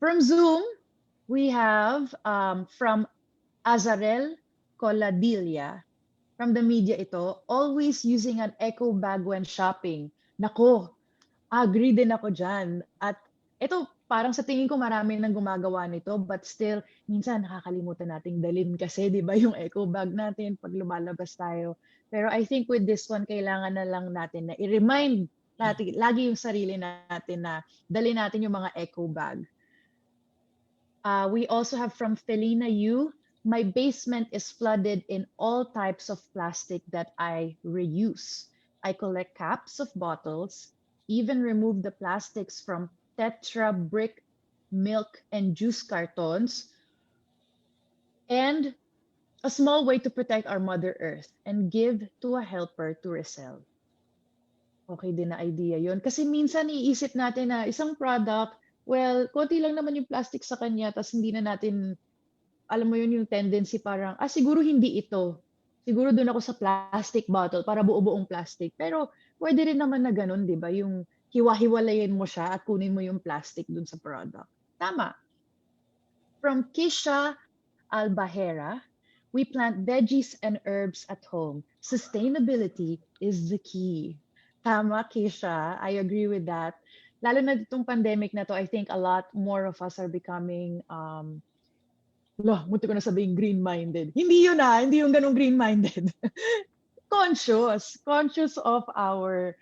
From Zoom, we have from Azarel Coladilla. From the media ito, always using an eco bag when shopping. Nako, agree din ako dyan. At ito, parang sa tingin ko marami nang gumagawa nito, but still, minsan nakakalimutan nating dalhin kasi, di ba, yung eco bag natin pag lumalabas tayo. Pero I think with this one, kailangan na lang natin na i-remind natin, lagi yung sarili natin na dalhin natin yung mga eco bag. We also have from Felina Yu, my basement is flooded in all types of plastic that I reuse. I collect caps of bottles, even remove the plastics from Tetra brick milk and juice cartons, and a small way to protect our Mother Earth and give to a helper to resell. Okay din na idea yon. Kasi minsan iisip natin na isang product, well, konti lang naman yung plastic sa kanya, tapos hindi na natin, alam mo yun, yung tendency parang, siguro hindi ito. Siguro doon ako sa plastic bottle para buo-buong plastic. Pero pwede rin naman na ganun, di ba? Yung hiwa-hiwalayin mo siya at kunin mo yung plastic doon sa product. Tama. From Kisha Albahera, we plant veggies and herbs at home. Sustainability is the key. Tama, Kisha. I agree with that. Lalo na itong pandemic na to, I think a lot more of us are becoming, munti ko na sabihin green-minded. Hindi yun hindi yung ganong green-minded. Conscious of our,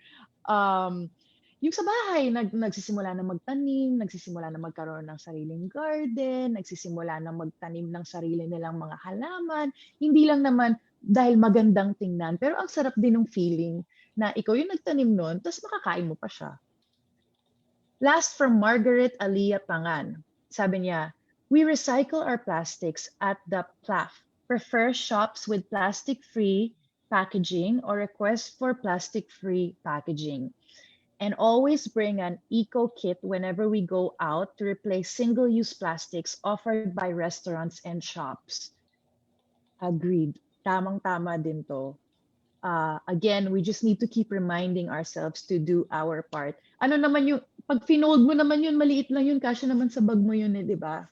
yung sa bahay, nagsisimula na magtanim, nagsisimula na magkaroon ng sariling garden, nagsisimula na magtanim ng sarili nilang mga halaman. Hindi lang naman dahil magandang tingnan, pero ang sarap din ng feeling na ikaw yung nagtanim nun, tapos makakain mo pa siya. Last from Margaret Alia Pangan. Sabi niya, we recycle our plastics at the PLAF. Prefer shops with plastic-free packaging or request for plastic-free packaging. And always bring an eco kit whenever we go out to replace single-use plastics offered by restaurants and shops. Agreed. Tamang-tama din to. Again, we just need to keep reminding ourselves to do our part. Ano naman yung, pag finold mo naman yun, maliit lang yun, kasya naman sa bag mo yun, di ba?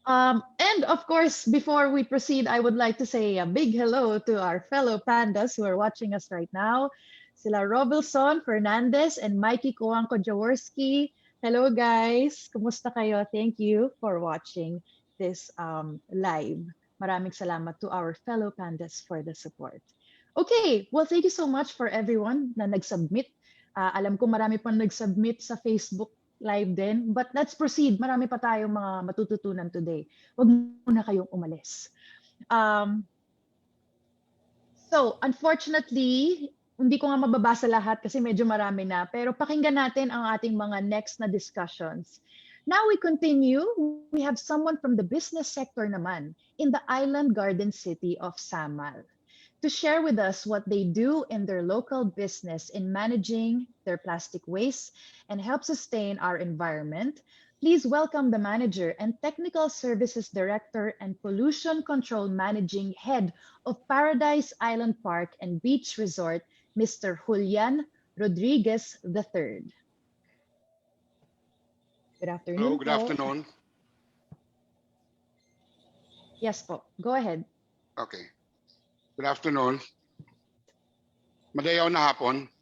And of course, before we proceed, I would like to say a big hello to our fellow pandas who are watching us right now. Sila Robelson Fernandez and Mikey Coanco Jaworski. Hello guys, kumusta kayo? Thank you for watching this live. Maraming salamat to our fellow pandas for the support. Okay, well, thank you so much for everyone na nag-submit. Alam ko marami pang nag-submit sa Facebook Live din, but let's proceed. Marami pa tayong mga matututunan today. Huwag muna kayong umalis. So, unfortunately, hindi ko nga mababasa lahat kasi medyo marami na, pero pakinggan natin ang ating mga next na discussions. Now we continue. We have someone from the business sector naman in the island garden city of Samal to share with us what they do in their local business in managing their plastic waste and help sustain our environment. Please welcome the manager and technical services director and pollution control managing head of Paradise Island Park and Beach Resort, Mr. Julian Rodriguez III. Good afternoon. Hello, good po. afternoon. Yes po, go ahead. Okay. Good afternoon. Madayaw na hapon.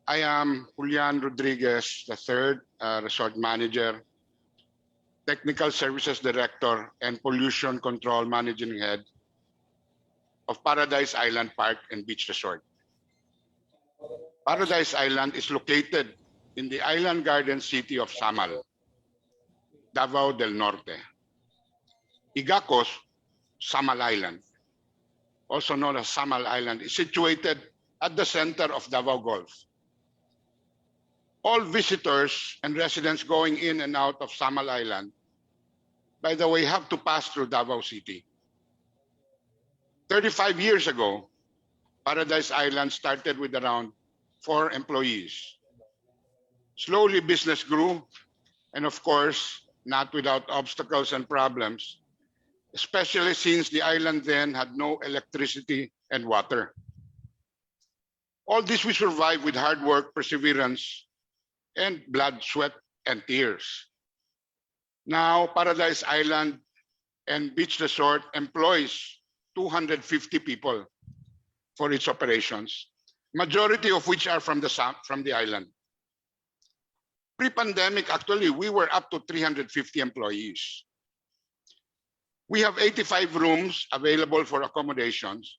I am Julian Rodriguez III, Resort Manager, Technical Services Director, and Pollution Control Managing Head of Paradise Island Park and Beach Resort. Paradise Island is located in the island garden city of Samal, Davao del Norte. Igacos, Samal Island, also known as Samal Island, is situated at the center of Davao Gulf. All visitors and residents going in and out of Samal Island, by the way, have to pass through Davao City. 35 years ago, Paradise Island started with around 4 employees. Slowly, business grew, and of course, not without obstacles and problems, especially since the island then had no electricity and water. All this we survived with hard work, perseverance, and blood, sweat, and tears. Now, Paradise Island and Beach Resort employs 250 people for its operations, majority of which are from the island. Pre-pandemic, actually, we were up to 350 employees. We have 85 rooms available for accommodations,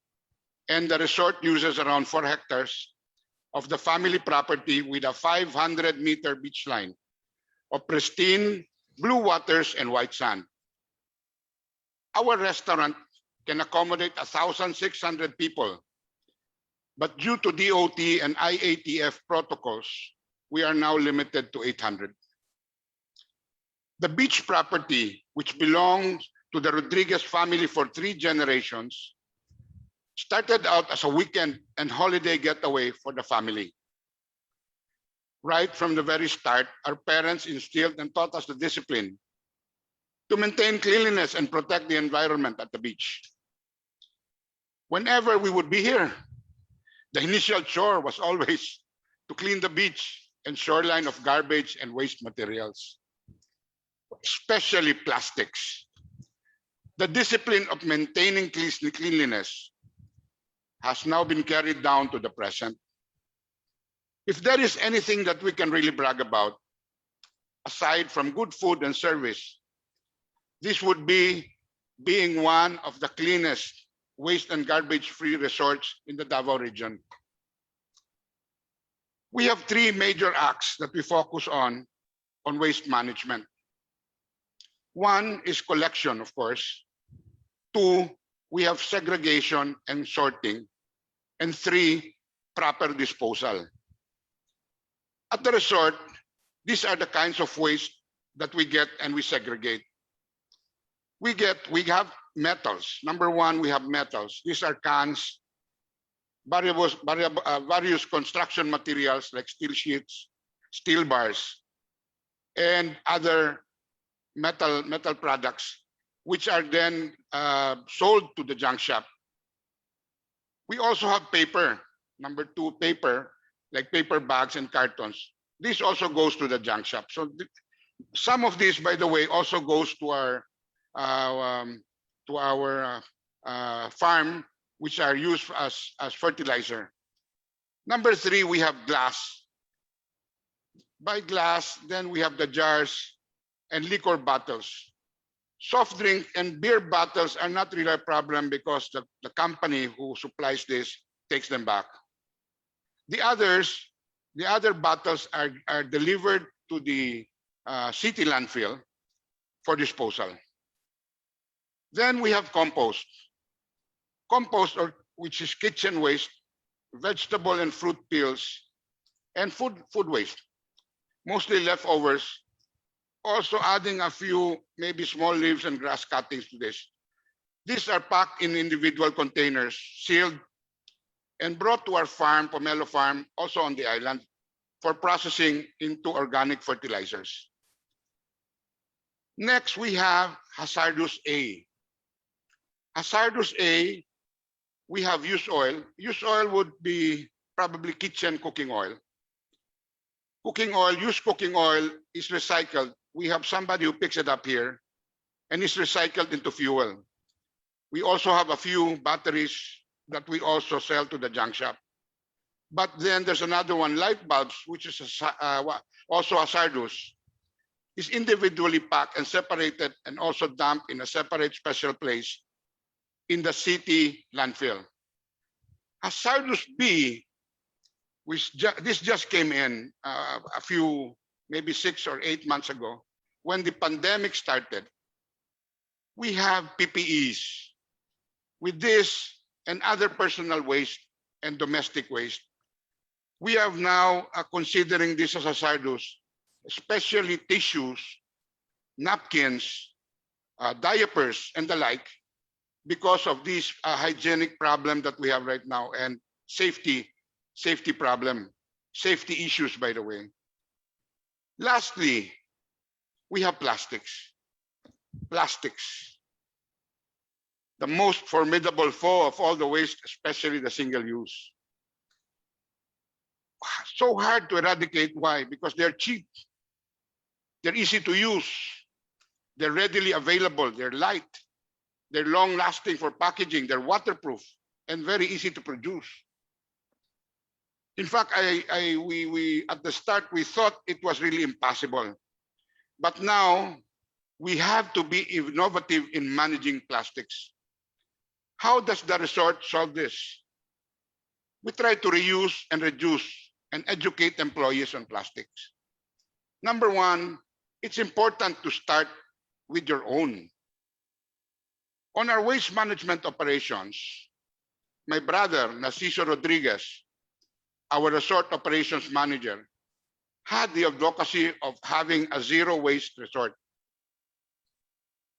and the resort uses around 4 hectares of the family property with a 500-meter beach line of pristine blue waters, and white sand. Our restaurant can accommodate 1,600 people, but due to DOT and IATF protocols, we are now limited to 800. The beach property, which belongs to the Rodriguez family for 3 generations, started out as a weekend and holiday getaway for the family. Right from the very start, our parents instilled and taught us the discipline to maintain cleanliness and protect the environment at the beach. Whenever we would be here, the initial chore was always to clean the beach and shoreline of garbage and waste materials, especially plastics. The discipline of maintaining cleanliness has now been carried down to the present. If there is anything that we can really brag about, aside from good food and service, this would be being one of the cleanest waste and garbage-free resorts in the Davao region. We have 3 major acts that we focus on waste management. 1 is collection, of course. 2, we have segregation and sorting. And 3, proper disposal. At the resort, these are the kinds of waste that we get and we segregate. We have metals. Number 1, we have metals. These are cans, various construction materials like steel sheets, steel bars, and other metal products, which are then sold to the junk shop. We also have paper. Number 2, paper, like paper bags and cartons. This also goes to the junk shop. So some of this, by the way, also goes to our farm, which are used as fertilizer. Number 3, we have glass. By glass, then we have the jars and liquor bottles. Soft drink and beer bottles are not really a problem because the company who supplies this takes them back. The other bottles are delivered to the city landfill for disposal. Then we have compost. Compost, which is kitchen waste, vegetable and fruit peels, and food waste, mostly leftovers. Also adding a few maybe small leaves and grass cuttings to this. These are packed in individual containers, sealed, and brought to our farm, Pomelo Farm, also on the island, for processing into organic fertilizers. Next, we have hazardous A. Hazardous A, we have used oil. Used oil would be probably kitchen cooking oil. Used cooking oil is recycled. We have somebody who picks it up here and is recycled into fuel. We also have a few batteries that we also sell to the junk shop. But then there's another one, light bulbs, which is also hazardous. Is individually packed and separated and also dumped in a separate special place in the city landfill. Hazardous B, this just came in a few, maybe 6 or 8 months ago, when the pandemic started. We have PPEs. With this and other personal waste and domestic waste, we are now considering this as hazardous, especially tissues, napkins, diapers, and the like, because of this hygienic problem that we have right now and safety problem, safety issues, by the way. Lastly, we have plastics. Plastics, the most formidable foe of all the waste, especially the single use. So hard to eradicate. Why? Because they're cheap. They're easy to use. They're readily available. They're light. They're long lasting for packaging. They're waterproof and very easy to produce. In fact, we at the start, we thought it was really impossible. But now we have to be innovative in managing plastics. How does the resort solve this? We try to reuse and reduce and educate employees on plastics. Number 1, it's important to start with your own. On our waste management operations, my brother, Narciso Rodriguez, our resort operations manager, had the advocacy of having a zero waste resort.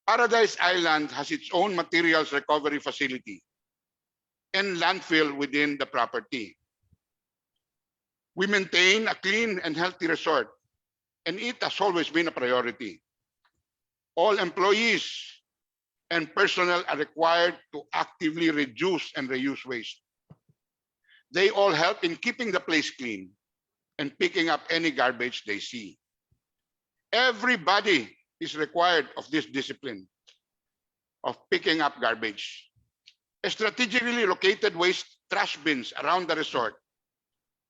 Paradise Island has its own materials recovery facility and landfill within the property. We maintain a clean and healthy resort, and it has always been a priority. All employees and personnel are required to actively reduce and reuse waste. They all help in keeping the place clean and picking up any garbage they see. Everybody is required of this discipline of picking up garbage. Strategically located waste trash bins around the resort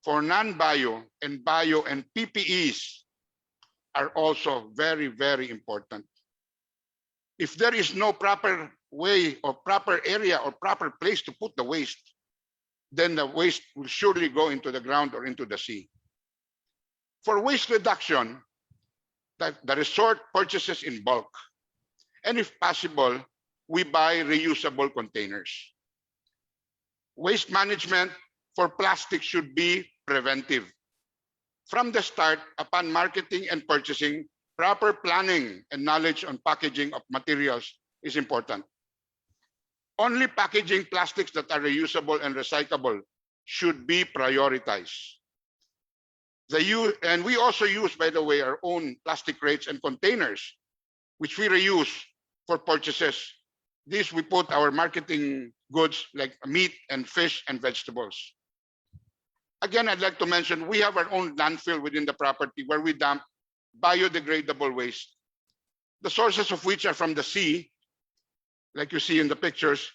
for non-bio and bio and PPEs are also very, very important. If there is no proper way or proper area or proper place to put the waste, then the waste will surely go into the ground or into the sea. For waste reduction, the resort purchases in bulk. And if possible, we buy reusable containers. Waste management for plastic should be preventive. From the start, upon marketing and purchasing, proper planning and knowledge on packaging of materials is important. Only packaging plastics that are reusable and recyclable should be prioritized. And we also use, by the way, our own plastic crates and containers, which we reuse for purchases. This we put our marketing goods like meat and fish and vegetables. Again, I'd like to mention we have our own landfill within the property where we dump biodegradable waste, the sources of which are from the sea, like you see in the pictures.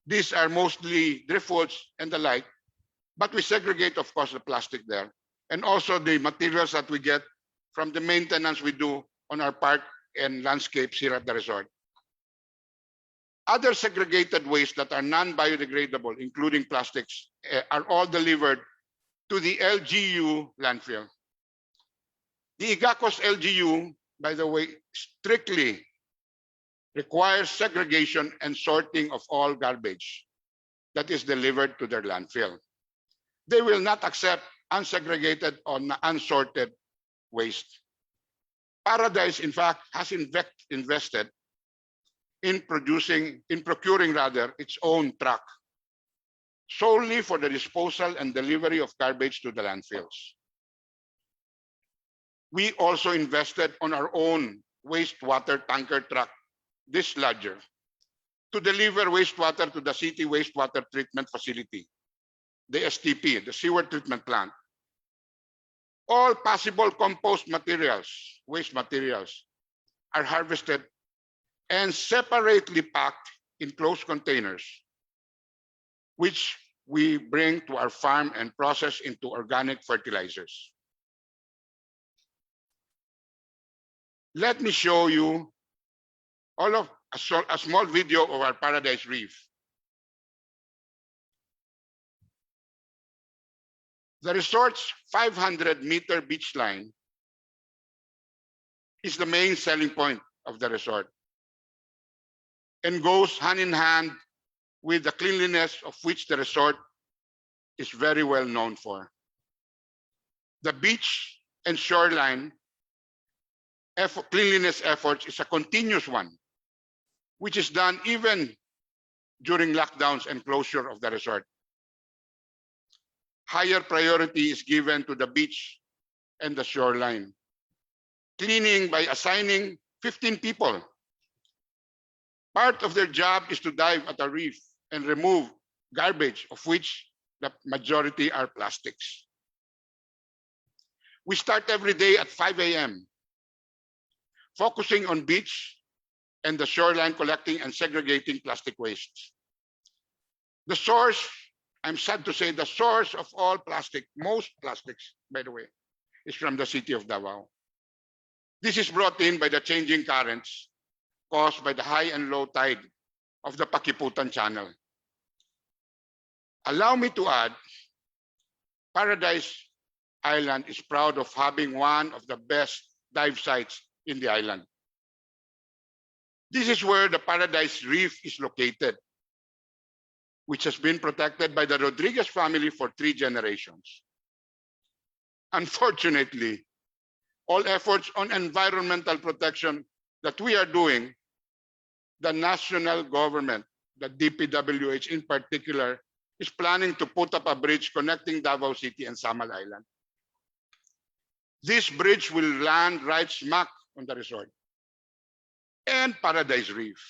These are mostly driftwoods and the like, but we segregate, of course, the plastic there, and also the materials that we get from the maintenance we do on our park and landscapes here at the resort. Other segregated waste that are non-biodegradable, including plastics, are all delivered to the LGU landfill. The Igacos LGU, by the way, strictly requires segregation and sorting of all garbage that is delivered to their landfill. They will not accept unsegregated or unsorted waste. Paradise, in fact, has invested in procuring its own truck solely for the disposal and delivery of garbage to the landfills. We also invested on our own wastewater tanker truck, this larger, to deliver wastewater to the city wastewater treatment facility, the STP, the sewer treatment plant. All possible compost materials, waste materials, are harvested and separately packed in closed containers, which we bring to our farm and process into organic fertilizers. Let me show you a small video of our Paradise Reef. The resort's 500-meter beach line is the main selling point of the resort and goes hand in hand with the cleanliness of which the resort is very well known for. The beach and shoreline cleanliness efforts is a continuous one, which is done even during lockdowns and closure of the resort. Higher priority is given to the beach and the shoreline. Cleaning by assigning 15 people. Part of their job is to dive at a reef and remove garbage, of which the majority are plastics. We start every day at 5 a.m., focusing on beach and the shoreline, collecting and segregating plastic waste. The source, I'm sad to say, the source of all plastic, most plastics, by the way, is from the city of Davao. This is brought in by the changing currents caused by the high and low tide of the Pakiputan Channel. Allow me to add, Paradise Island is proud of having one of the best dive sites in the island. This is where the Paradise Reef is located, which has been protected by the Rodriguez family for 3 generations. Unfortunately, all efforts on environmental protection that we are doing, the national government, the DPWH in particular, is planning to put up a bridge connecting Davao City and Samal Island. This bridge will land right smack on the resort and Paradise Reef.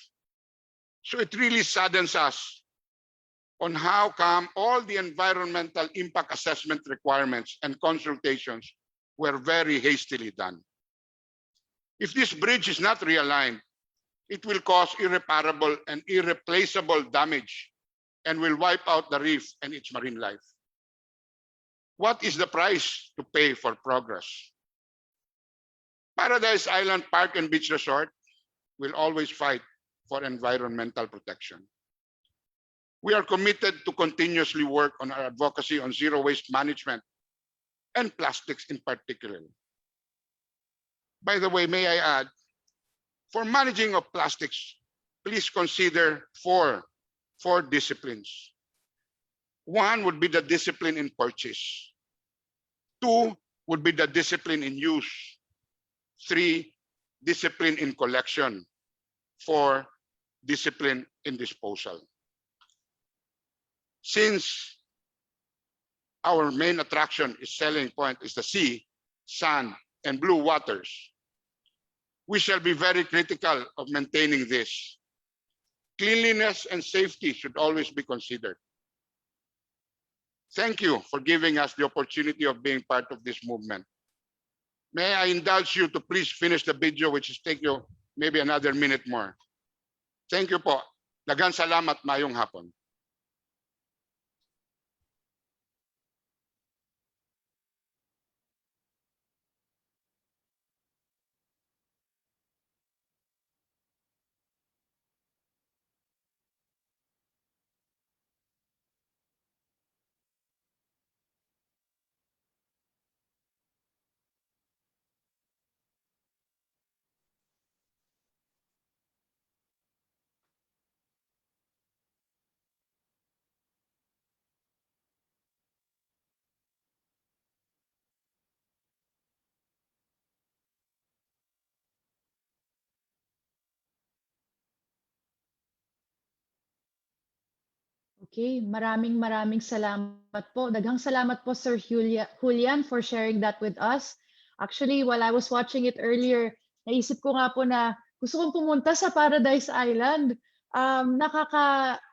So it really saddens us on how come all the environmental impact assessment requirements and consultations were very hastily done. If this bridge is not realigned, it will cause irreparable and irreplaceable damage and will wipe out the reef and its marine life. What is the price to pay for progress? Paradise Island Park and Beach Resort will always fight for environmental protection. We are committed to continuously work on our advocacy on zero waste management and plastics in particular. By the way, may I add, for managing of plastics, please consider four disciplines. One would be the discipline in purchase. 2 would be the discipline in use. 3, discipline in collection. 4, discipline in disposal. Since our main attraction is selling point is the sea, sand, and blue waters, we shall be very critical of maintaining this. Cleanliness and safety should always be considered. Thank you for giving us the opportunity of being part of this movement. May I indulge you to please finish the video, which is take you maybe another minute more. Thank you po. Daghang salamat, mayong hapon. Okay, maraming salamat po. Daghang salamat po, Sir Julian, for sharing that with us. Actually, while I was watching it earlier, naisip ko nga po na gusto kong pumunta sa Paradise Island.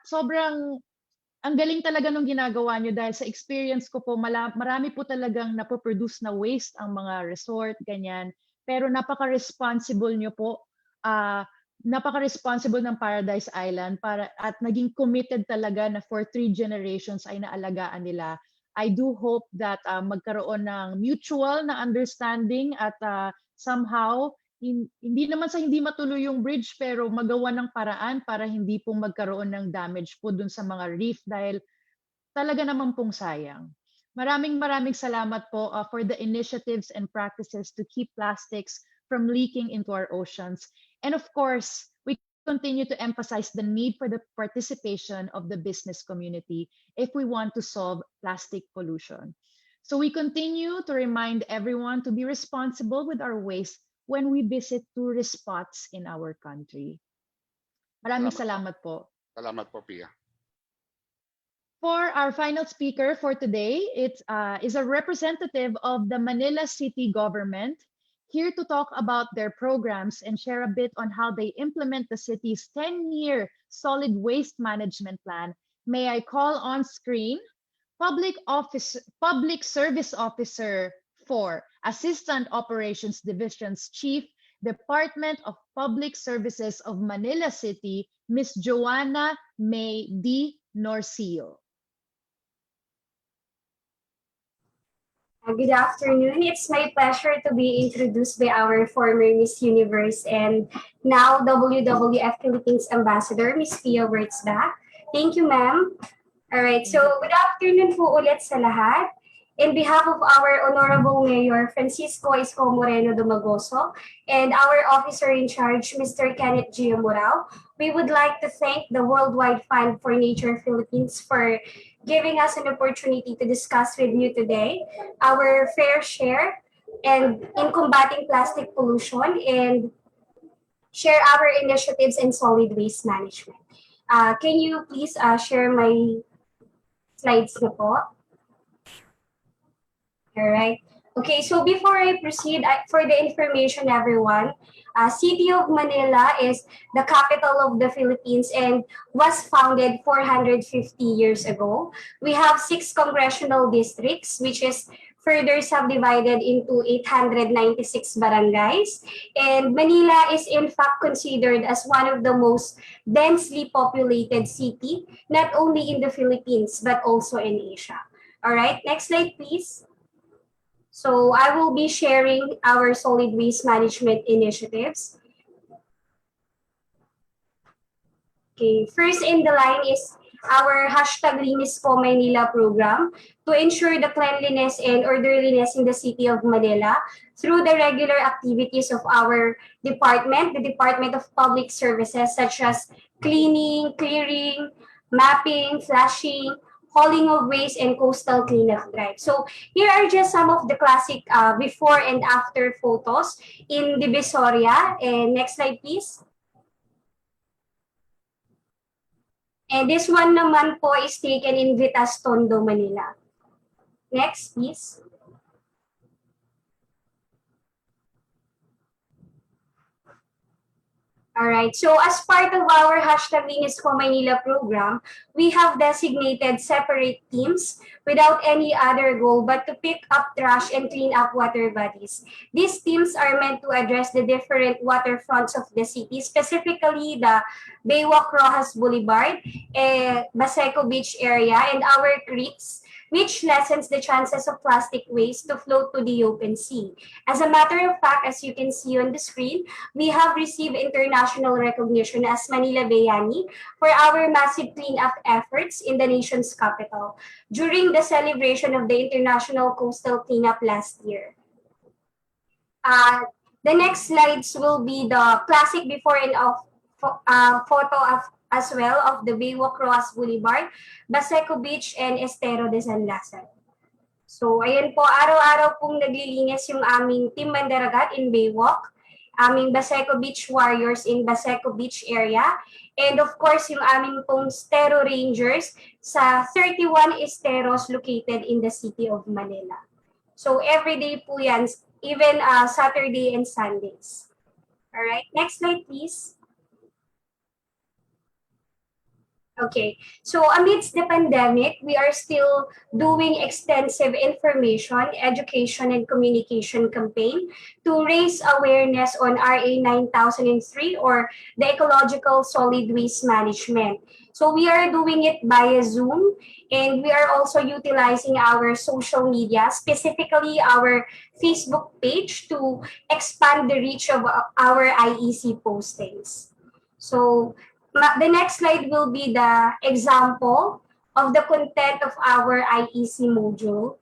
Sobrang, ang galing talaga nung ginagawa nyo dahil sa experience ko po, marami po talagang napoproduce na waste ang mga resort, ganyan. Pero napaka-responsible nyo po. Napaka-responsible ng Paradise Island at naging committed talaga na for 3 generations ay naalagaan nila. I do hope that magkaroon ng mutual na understanding at somehow hindi naman sa hindi matuloy yung bridge pero magawa ng paraan para hindi po magkaroon ng damage po dun sa mga reef dahil talaga naman pong sayang. Maraming salamat po for the initiatives and practices to keep plastics from leaking into our oceans. And of course, we continue to emphasize the need for the participation of the business community if we want to solve plastic pollution. So we continue to remind everyone to be responsible with our waste when we visit tourist spots in our country. Maraming salamat po. Salamat po, Pia. For our final speaker for today, it is a representative of the Manila City government, here to talk about their programs and share a bit on how they implement the city's 10-year solid waste management plan. May I call on screen Public Service Officer 4, Assistant Operations Division's Chief, Department of Public Services of Manila City, Ms. Joanna May D. Norcio. Good afternoon. It's my pleasure to be introduced by our former Miss Universe and now WWF Philippines Ambassador, Miss Pia Wurtzbach. Thank you, ma'am. All right, so good afternoon po ulit sa lahat. in behalf of our Honorable Mayor Francisco Isko Moreno Dumagoso and our officer in charge, Mr. Kenneth Giamorao, we would like to thank the Worldwide Fund for Nature Philippines for giving us an opportunity to discuss with you today our fair share and in combating plastic pollution and share our initiatives in solid waste management. Can you please share my slides na po? All right. Okay, so before I proceed, for the information, everyone, City of Manila is the capital of the Philippines and was founded 450 years ago. We have 6 congressional districts, which is further subdivided into 896 barangays. And Manila is in fact considered as one of the most densely populated city, not only in the Philippines, but also in Asia. All right, next slide, please. So I will be sharing our solid waste management initiatives. Okay, first in the line is our hashtag Linis Po Maynila program to ensure the cleanliness and orderliness in the city of Manila through the regular activities of our department, the Department of Public Services, such as cleaning, clearing, mapping, flashing, hauling of waste, and coastal cleanup drive. So here are just some of the classic before and after photos in Divisoria. And next slide, please. And this one naman po is taken in Vitas Tondo, Manila. Next, please. All right, so as part of our hashtag Linis Po Maynila program, we have designated separate teams without any other goal but to pick up trash and clean up water bodies. These teams are meant to address the different waterfronts of the city, specifically the Baywalk Rojas Boulevard, Baseco Beach area, and our creeks, which lessens the chances of plastic waste to float to the open sea. As a matter of fact, as you can see on the screen, we have received international recognition as Manila Bayani for our massive cleanup efforts in the nation's capital during the celebration of the International Coastal Cleanup last year. The next slides will be the classic before and photo of as well of the Baywalk Rojas Boulevard, Baseco Beach, and Estero de San Lazaro. So, ayan po, araw-araw pong naglilinis yung aming Team Mandaragat in Baywalk, aming Baseco Beach Warriors in Baseco Beach area, and of course, yung aming pong Estero Rangers sa 31 esteros located in the city of Manila. So, everyday po yan, even Saturday and Sundays. Alright, next slide please. Okay, so amidst the pandemic, we are still doing extensive information, education, and communication campaign to raise awareness on RA 9003 or the Ecological Solid Waste Management. So we are doing it via Zoom, and we are also utilizing our social media, specifically our Facebook page, to expand the reach of our IEC postings. So the next slide will be the example of the content of our IEC module.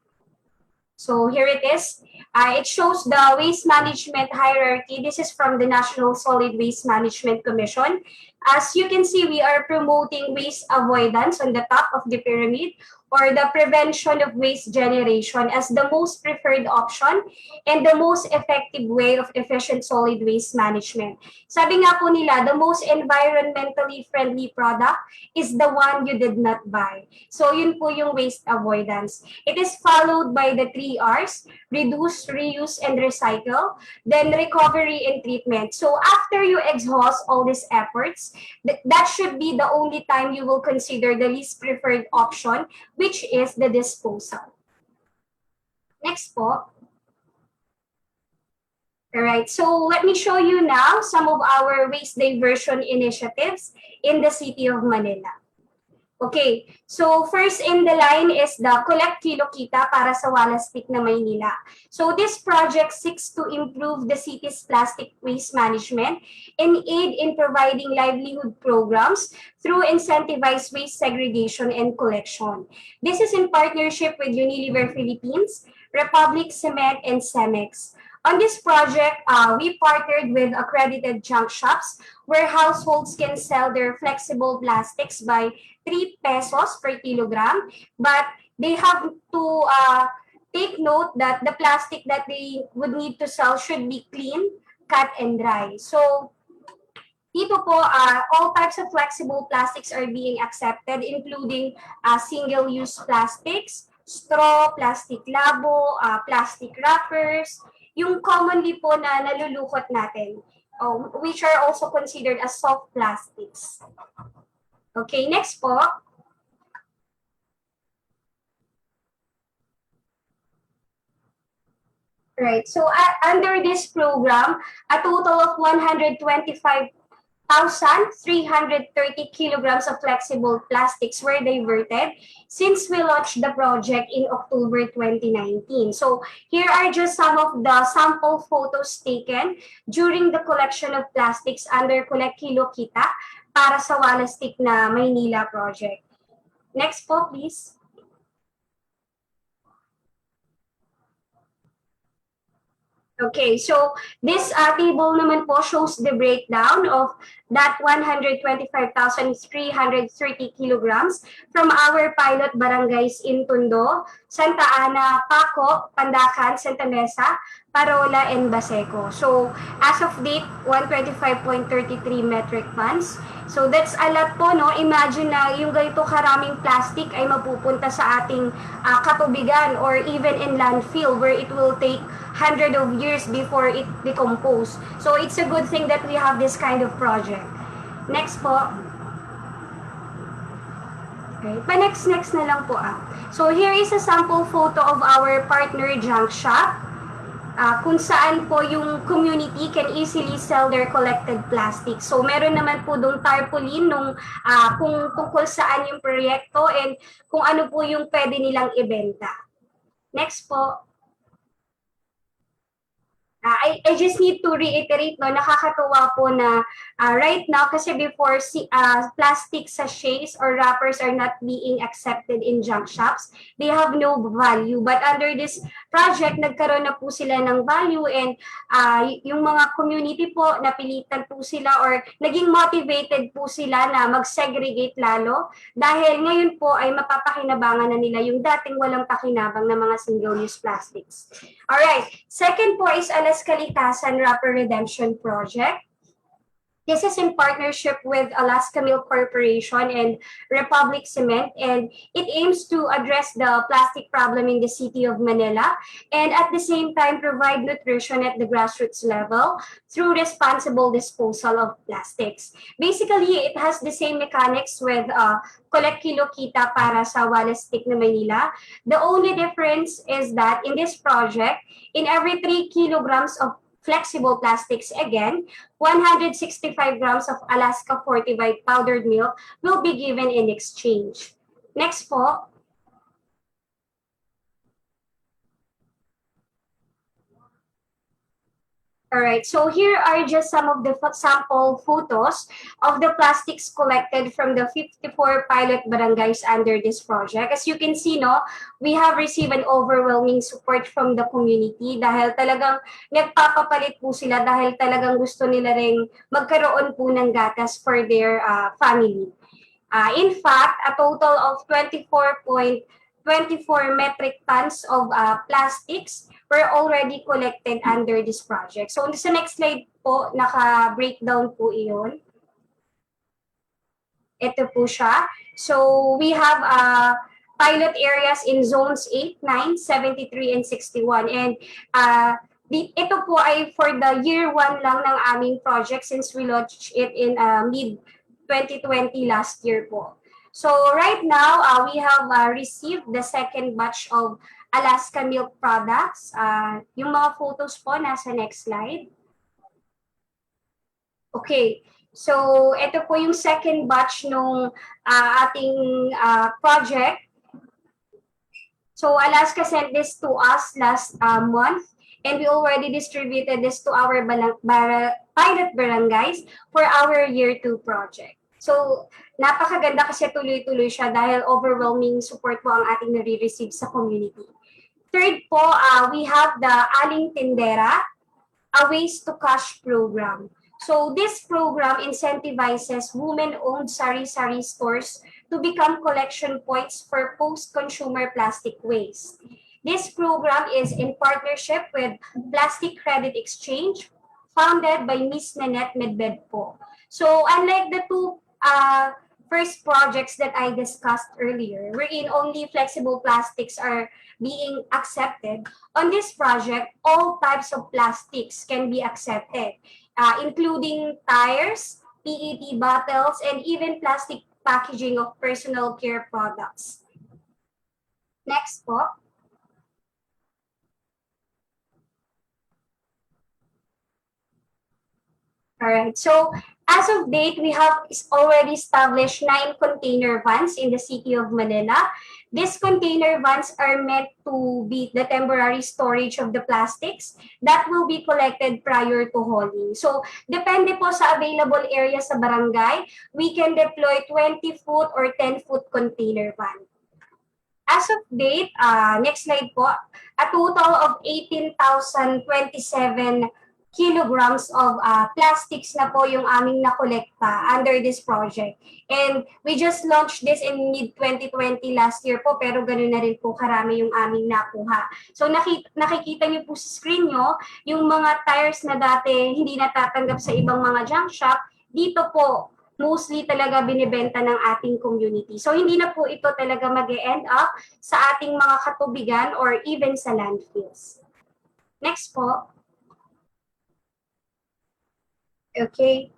So here it is. It shows the waste management hierarchy. This is from the National Solid Waste Management Commission. As you can see, we are promoting waste avoidance on the top of the pyramid, or the prevention of waste generation, as the most preferred option and the most effective way of efficient solid waste management. Sabi nga po nila, the most environmentally friendly product is the one you did not buy. So yun po yung waste avoidance. It is followed by the 3 R's, reduce, reuse, and recycle, then recovery and treatment. So after you exhaust all these efforts, that should be the only time you will consider the least preferred option, which is the disposal. Next po. All right, so let me show you now some of our waste diversion initiatives in the city of Manila. Okay, so first in the line is the Collect Kilo Kita para sa Walastik na Maynila. So this project seeks to improve the city's plastic waste management and aid in providing livelihood programs through incentivized waste segregation and collection. This is in partnership with Unilever Philippines, Republic Cement, and Cemex. On this project, we partnered with accredited junk shops where households can sell their flexible plastics by 3 pesos per kilogram, but they have to take note that the plastic that they would need to sell should be clean, cut, and dry. So dito po, all types of flexible plastics are being accepted, including single-use plastics, straw, plastic labo, plastic wrappers, yung commonly po na nalulukot natin, which are also considered as soft plastics. Okay, next po. Right, so under this program, a total of 125,330 kilograms of flexible plastics were diverted since we launched the project in October 2019. So here are just some of the sample photos taken during the collection of plastics under Collect Kilo Kita para sa Walastik na Maynila project. Next po, please. Okay, so this table naman po shows the breakdown of that 125,330 kilograms from our pilot barangays in Tondo, Santa Ana, Paco, Pandacan, Santa Mesa, Parola, and Baseco. So as of date, 125.33 metric tons. So that's a lot po, no? Imagine na yung ganito karaming plastic ay mapupunta sa ating katubigan or even in landfill where it will take hundreds of years before it decompose. So it's a good thing that we have this kind of project. Next po. Okay, pa-next na lang po. So here is a sample photo of our partner junk shop. Kung saan po yung community can easily sell their collected plastic. So meron naman po doon tarpaulin nung kung tungkol saan yung proyekto and kung ano po yung pwede nilang ibenta. Next po. I just need to reiterate, no, nakakatuwa po na right now, kasi before plastic sachets or wrappers are not being accepted in junk shops, they have no value. But under this project, nagkaroon na po sila ng value and yung mga community po, napilitan po sila or naging motivated po sila na mag-segregate lalo dahil ngayon po ay mapapakinabangan na nila yung dating walang pakinabang na mga single-use plastics. Alright, second po is Alas Kalikasan Wrapper Redemption Project. This is in partnership with Alaska Milk Corporation and Republic Cement, and it aims to address the plastic problem in the city of Manila and at the same time provide nutrition at the grassroots level through responsible disposal of plastics. Basically, it has the same mechanics with Collect Kilo Kita para sa Walastik na Maynila. The only difference is that in this project, in every 3 kilograms of flexible plastics, again, 165 grams of Alaska fortified powdered milk will be given in exchange. Next po. Alright, so here are just some of the sample photos of the plastics collected from the 54 pilot barangays under this project. As you can see, no, we have received an overwhelming support from the community dahil talagang nagpapapalit po sila dahil talagang gusto nila ring magkaroon po ng gatas for their family. In fact, a total of 24.24 metric tons of plastics were already collected under this project. So sa next slide po, naka-breakdown po iyon. Ito po siya. So we have pilot areas in zones 8, 9, 73, and 61. And ito po ay for the year 1 lang ng aming project since we launched it in mid-2020 last year po. So right now, we have received the second batch of Alaska milk products. Yung mga photos po nasa next slide. Okay, So, ito po yung second batch nung ating project. So, Alaska sent this to us last month, and we already distributed this to our pilot barangays for our year 2 project. So, napakaganda kasi tuloy-tuloy siya dahil overwhelming support po ang ating nare-receive sa community. Third po, we have the Aling Tindera, a Waste to Cash program. So this program incentivizes women-owned sari-sari stores to become collection points for post-consumer plastic waste. This program is in partnership with Plastic Credit Exchange, founded by Ms. Nanette Medved po. So unlike the two first projects that I discussed earlier, wherein only flexible plastics are being accepted, on this project, all types of plastics can be accepted, including tires, PET bottles, and even plastic packaging of personal care products. Next po. All right, so as of date, we have already established 9 container vans in the city of Manila. These container vans are meant to be the temporary storage of the plastics that will be collected prior to hauling. So, depende po sa available area sa barangay, we can deploy 20-foot or 10-foot container van. As of date, next slide po, a total of 18,027 kilograms of plastics na po yung aming nakolekta under this project. And we just launched this in mid-2020 last year po, pero ganun na rin po karami yung aming nakuha. So nakikita niyo po sa screen nyo, yung mga tires na dati hindi natatanggap sa ibang mga junk shop, dito po mostly talaga binibenta ng ating community. So hindi na po ito talaga mag-e-end up sa ating mga katubigan or even sa landfills. Next po. Okay.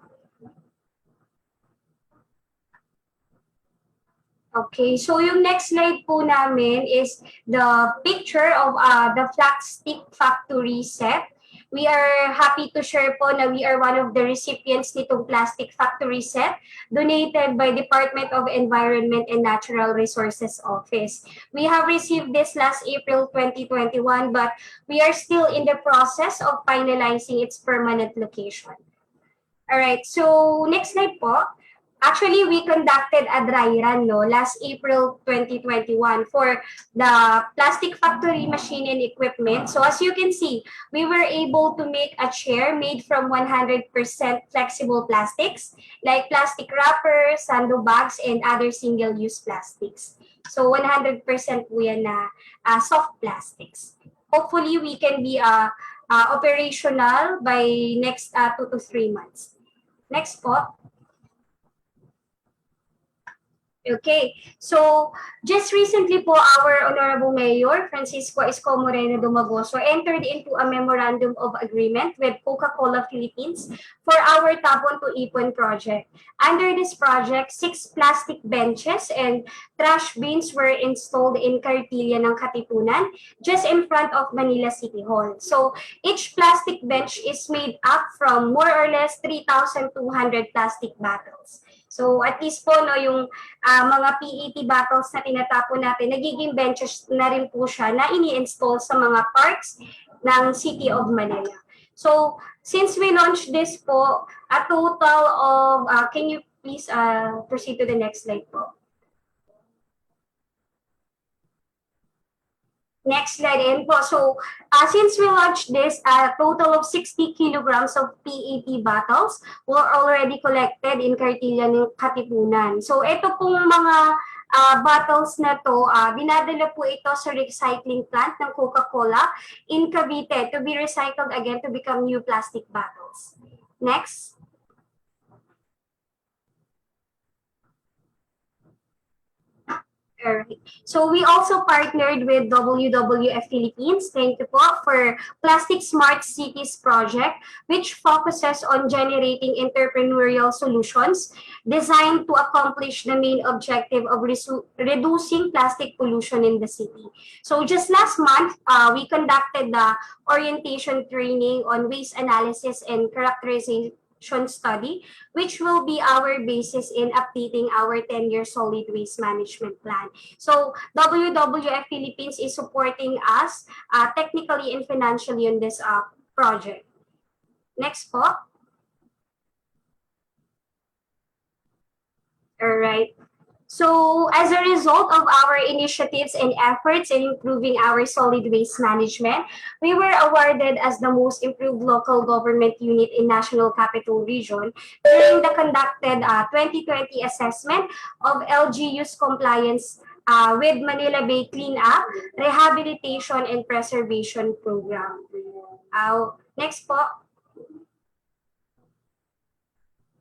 Okay, so yung next slide po namin is the picture of the plastic factory set. We are happy to share po na we are one of the recipients nitong plastic factory set donated by Department of Environment and Natural Resources Office. We have received this last April 2021, but we are still in the process of finalizing its permanent location. All right, so next slide po. Actually, we conducted a dry run last April 2021 for the plastic factory machine and equipment. So as you can see, we were able to make a chair made from 100% flexible plastics like plastic wrappers, sandbags, and other single-use plastics. So 100% po yan na soft plastics. Hopefully, we can be operational by next 2 to 3 months. Next po. Okay, so just recently po, our Honorable Mayor, Francisco Isko Moreno Dumagoso, entered into a memorandum of agreement with Coca-Cola Philippines for our Tapon to Ipon project. Under this project, 6 plastic benches and trash bins were installed in Cartilla ng Katipunan, just in front of Manila City Hall. So each plastic bench is made up from more or less 3,200 plastic bottles. So at least po yung mga PET bottles na tinatapon natin, nagiging benches na rin po siya na ini-install sa mga parks ng City of Manila. So since we launched this po, a total of, can you please proceed to the next slide po? Next slide in po. So, since we launched this, a total of 60 kilograms of PET bottles were already collected in Cartilla ng Katipunan. So, ito pong mga bottles na to, dinadala po ito sa recycling plant ng Coca-Cola in Cavite to be recycled again to become new plastic bottles. Next. Alright. So we also partnered with WWF Philippines, thank you po, for Plastic Smart Cities project, which focuses on generating entrepreneurial solutions designed to accomplish the main objective of reducing plastic pollution in the city. So just last month, we conducted the orientation training on waste analysis and study, which will be our basis in updating our 10-year solid waste management plan. So WWF Philippines is supporting us technically and financially on this project. Next po. All right. So as a result of our initiatives and efforts in improving our solid waste management, we were awarded as the most improved local government unit in National Capital Region during the conducted 2020 assessment of LGU's compliance with Manila Bay Cleanup, Rehabilitation and Preservation Program. Next po.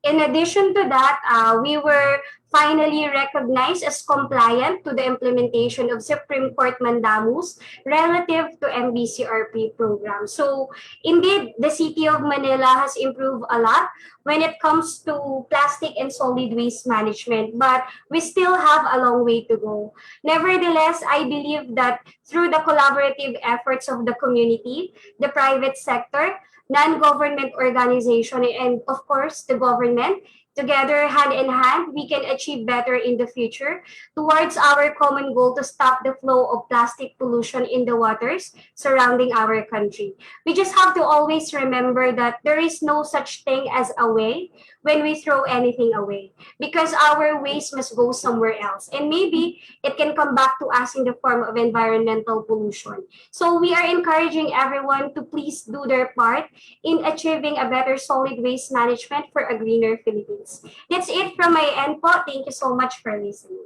In addition to that, we were finally recognized as compliant to the implementation of Supreme Court mandamus relative to MBCRP program. So indeed, the City of Manila has improved a lot when it comes to plastic and solid waste management, but we still have a long way to go. Nevertheless, I believe that through the collaborative efforts of the community, the private sector, non-government organization, and of course the government, together hand in hand, we can achieve better in the future towards our common goal to stop the flow of plastic pollution in the waters surrounding our country. We just have to always remember that there is no such thing as a way when we throw anything away, because our waste must go somewhere else, and maybe it can come back to us in the form of environmental pollution. So we are encouraging everyone to please do their part in achieving a better solid waste management for a greener Philippines. That's it from my end po. Thank you so much for listening.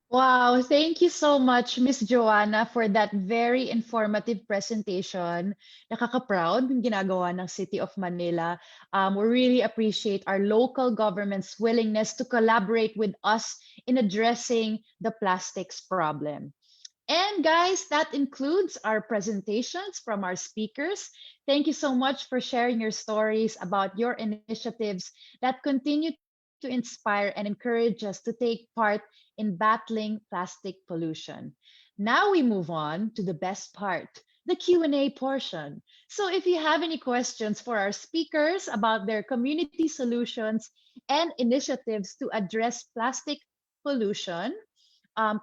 Wow, thank you so much, Miss Joanna, for that very informative presentation. Nakaka-proud yung ginagawa ng City of Manila. We really appreciate our local government's willingness to collaborate with us in addressing the plastics problem. And guys, that includes our presentations from our speakers. Thank you so much for sharing your stories about your initiatives that continue to inspire and encourage us to take part in battling plastic pollution. Now we move on to the best part, the Q&A portion. So if you have any questions for our speakers about their community solutions and initiatives to address plastic pollution,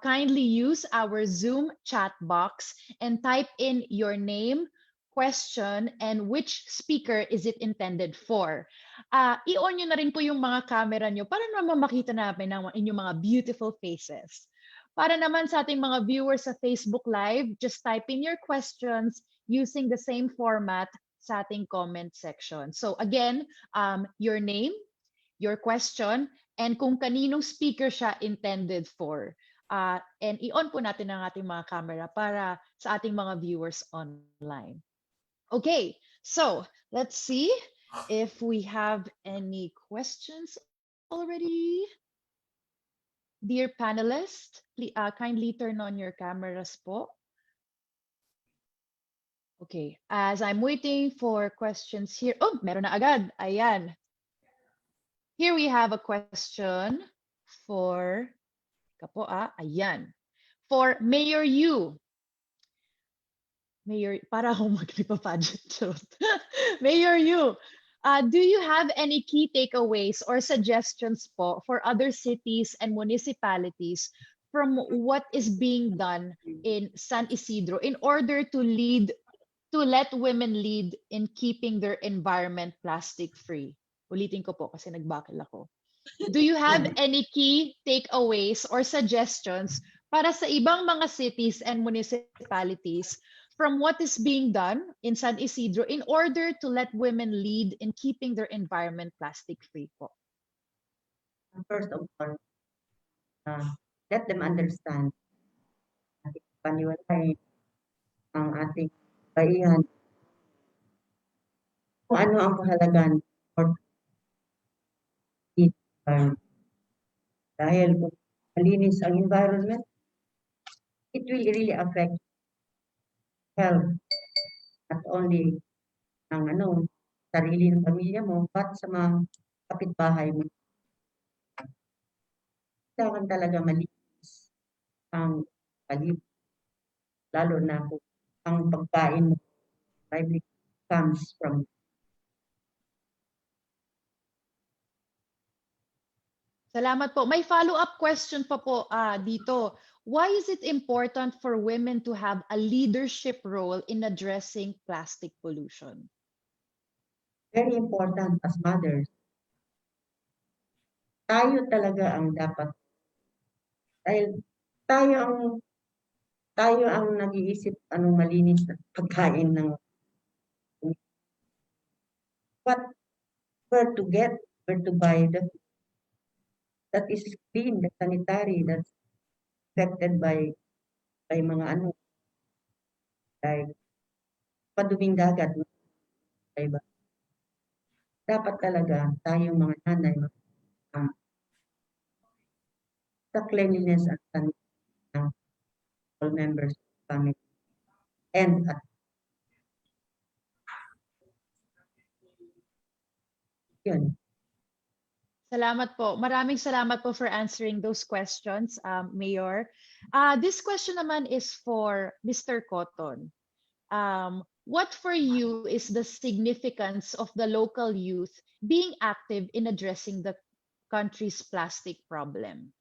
kindly use our Zoom chat box and type in your name, question, and which speaker is it intended for. I-on nyo na rin po yung mga camera nyo para naman makita namin ang inyong mga beautiful faces. Para naman sa ating mga viewers sa Facebook Live, just type in your questions using the same format sa ating comment section. So again, your name, your question, and kung kaninong speaker siya intended for. And i-on po natin ang ating mga camera para sa ating mga viewers online. Okay, so let's see if we have any questions already. Dear panelists, kindly turn on your cameras po. Okay, as I'm waiting for questions here. Oh, meron na agad. Ayan. Here we have a question for, ayan. For Mayor Yu. Mayor, para akong magripa-pageant. Mayor Yu, do you have any key takeaways or suggestions po for other cities and municipalities from what is being done in San Isidro in order to let women lead in keeping their environment plastic free? Ulitin ko po kasi nagbakil ako. Do you have any key takeaways or suggestions para sa ibang mga cities and municipalities from what is being done in San Isidro in order to let women lead in keeping their environment plastic free po? First of all, let them understand paniwalay ang ating bayan kung ano ang kahalagan for dahil kung malinis ang environment, it will really affect health, not only ng sarili ng pamilya mo, but sa mga kapitbahay mo. Kailangan talaga malinis ang paligid, lalo na kung ang pagkain mo comes from Salamat po. May follow-up question pa po dito. Why is it important for women to have a leadership role in addressing plastic pollution? Very important as mothers. Tayo talaga ang dapat, dahil tayo ang nag-iisip anong malinis na pagkain ng what, where to get, where to buy that is clean, that sanitary, that's affected by mga ano, like paduming dagat, diba? Dapat talaga tayong mga nanay sa cleanliness at sanitary ng all members of the family. And yun. Salamat po. Maraming salamat po for answering those questions, Mayor. This question naman is for Mr. Cotton. What for you is the significance of the local youth being active in addressing the country's plastic problem?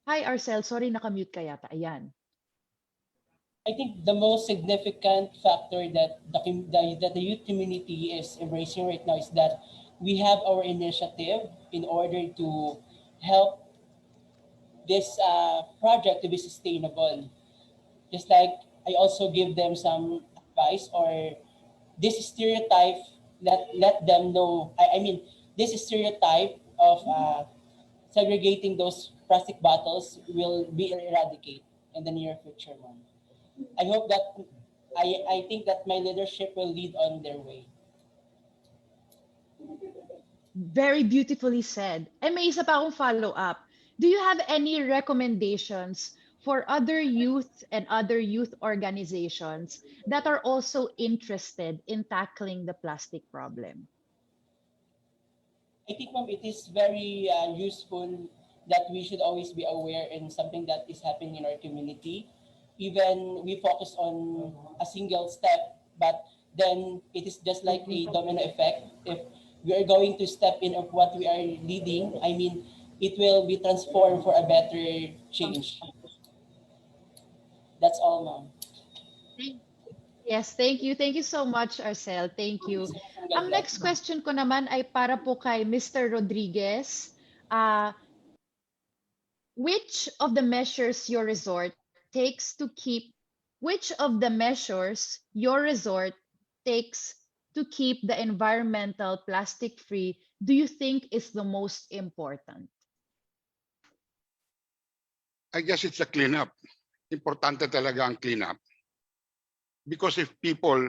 Hi, Arcel. Sorry, nakamute ka yata. Ayan. I think the most significant factor that the youth community is embracing right now is that we have our initiative in order to help this project to be sustainable. Just like I also give them some advice, or this stereotype, let them know, I mean, this stereotype of segregating those plastic bottles will be eradicated in the near future, ma'am. I hope that, I think that my leadership will lead on their way. Very beautifully said. And may isa pa akong follow-up. Do you have any recommendations for other youth and other youth organizations that are also interested in tackling the plastic problem? I think, ma'am, it is very useful that we should always be aware in something that is happening in our community. Even we focus on a single step, but then it is just like a domino effect. If we are going to step in of what we are leading, I mean, it will be transformed for a better change. That's all, ma'am. Yes, thank you. Thank you so much, Arcel. Thank you. Ang next question ko naman ay para po kay Mr. Rodriguez. Which of the measures your resort takes to keep the environmental plastic free do you think is the most important? I guess it's a cleanup. Importante talaga ang cleanup. Because if people,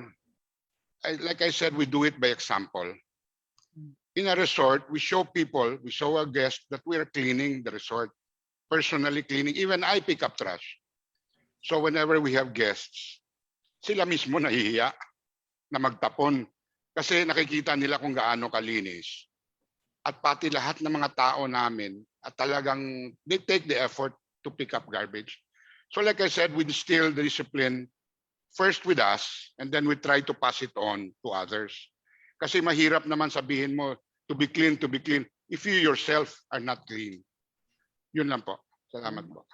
like I said, we do it by example. In a resort, we show our guests that we are cleaning the resort, personally cleaning. Even I pick up trash. So whenever we have guests, sila mismo nahihiya na magtapon kasi nakikita nila kung gaano kalinis. At pati lahat ng mga tao namin at talagang they take the effort to pick up garbage. So like I said, we instill the discipline first with us and then we try to pass it on to others. Kasi mahirap naman sabihin mo to be clean if you yourself are not clean. Yun lang po. Salamat po.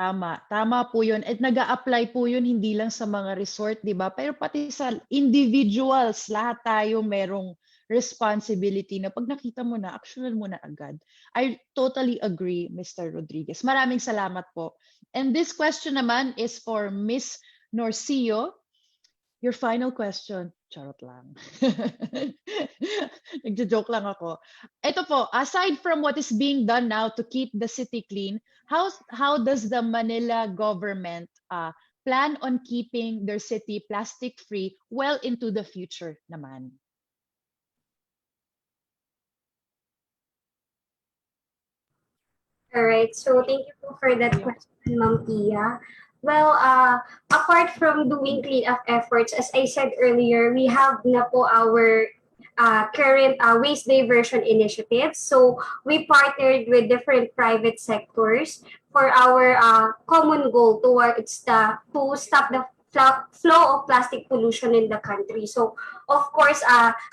Tama po yun. At nag-a-apply po yun hindi lang sa mga resort, di ba? Pero pati sa individuals, lahat tayo merong responsibility na pag nakita mo na, actionan mo na agad. I totally agree, Mr. Rodriguez. Maraming salamat po. And this question naman is for Miss Norcio. Your final question. Charot lang. Nagjo-joke lang ako. Ito po, aside from what is being done now to keep the city clean, how does the Manila government plan on keeping their city plastic free well into the future naman? All right. So thank you po for that question, Ma'am Tia. Well, apart from doing cleanup efforts, as I said earlier, we have na po our current waste diversion initiatives. So we partnered with different private sectors for our common goal towards to stop the flow of plastic pollution in the country. So, of course,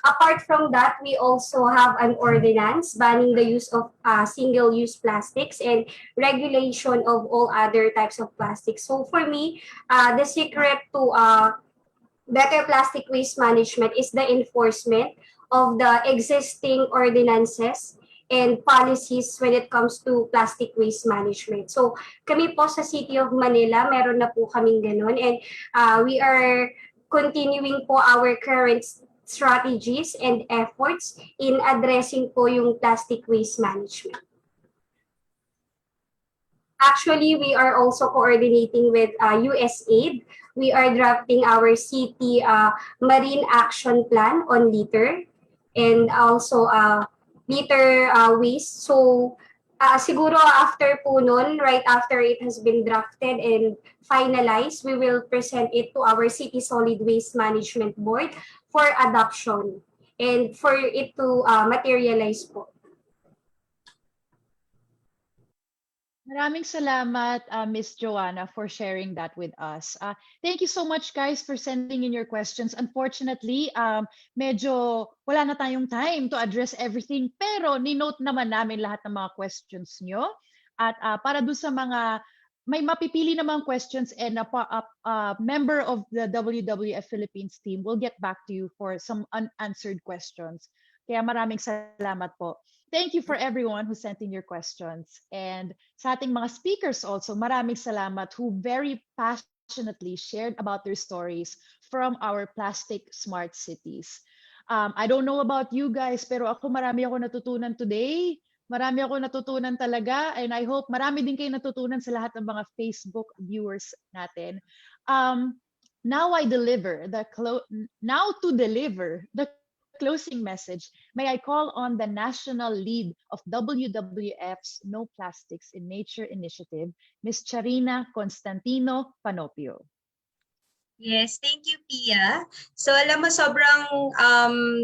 apart from that, we also have an ordinance banning the use of single-use plastics and regulation of all other types of plastics. So, for me, the secret to better plastic waste management is the enforcement of the existing ordinances and policies when it comes to plastic waste management. So kami po sa City of Manila, meron na po kaming ganun, and we are continuing po our current strategies and efforts in addressing po yung plastic waste management. Actually, we are also coordinating with USAID. We are drafting our city marine action plan on litter and also litter waste. So, siguro after po nun, right after it has been drafted and finalized, we will present it to our City Solid Waste Management Board for adoption and for it to materialize po. Maraming salamat, Miss Joanna, for sharing that with us. Thank you so much, guys, for sending in your questions. Unfortunately, medyo wala na tayong time to address everything, pero ni-note naman namin lahat ng mga questions nyo. At para doon sa mga may mapipili namang questions, and a member of the WWF Philippines team will get back to you for some unanswered questions. Kaya maraming salamat po. Thank you for everyone who sent in your questions. And sa ating mga speakers also, maraming salamat who very passionately shared about their stories from our plastic smart cities. I don't know about you guys, pero marami ako natutunan today. Marami ako natutunan talaga, and I hope marami din kayo natutunan sa lahat ng mga Facebook viewers natin. Now to deliver the closing message, may I call on the national lead of WWF's No Plastics in Nature initiative, Ms. Charina Constantino Panopio. Yes, thank you, Pia. So alam mo, sobrang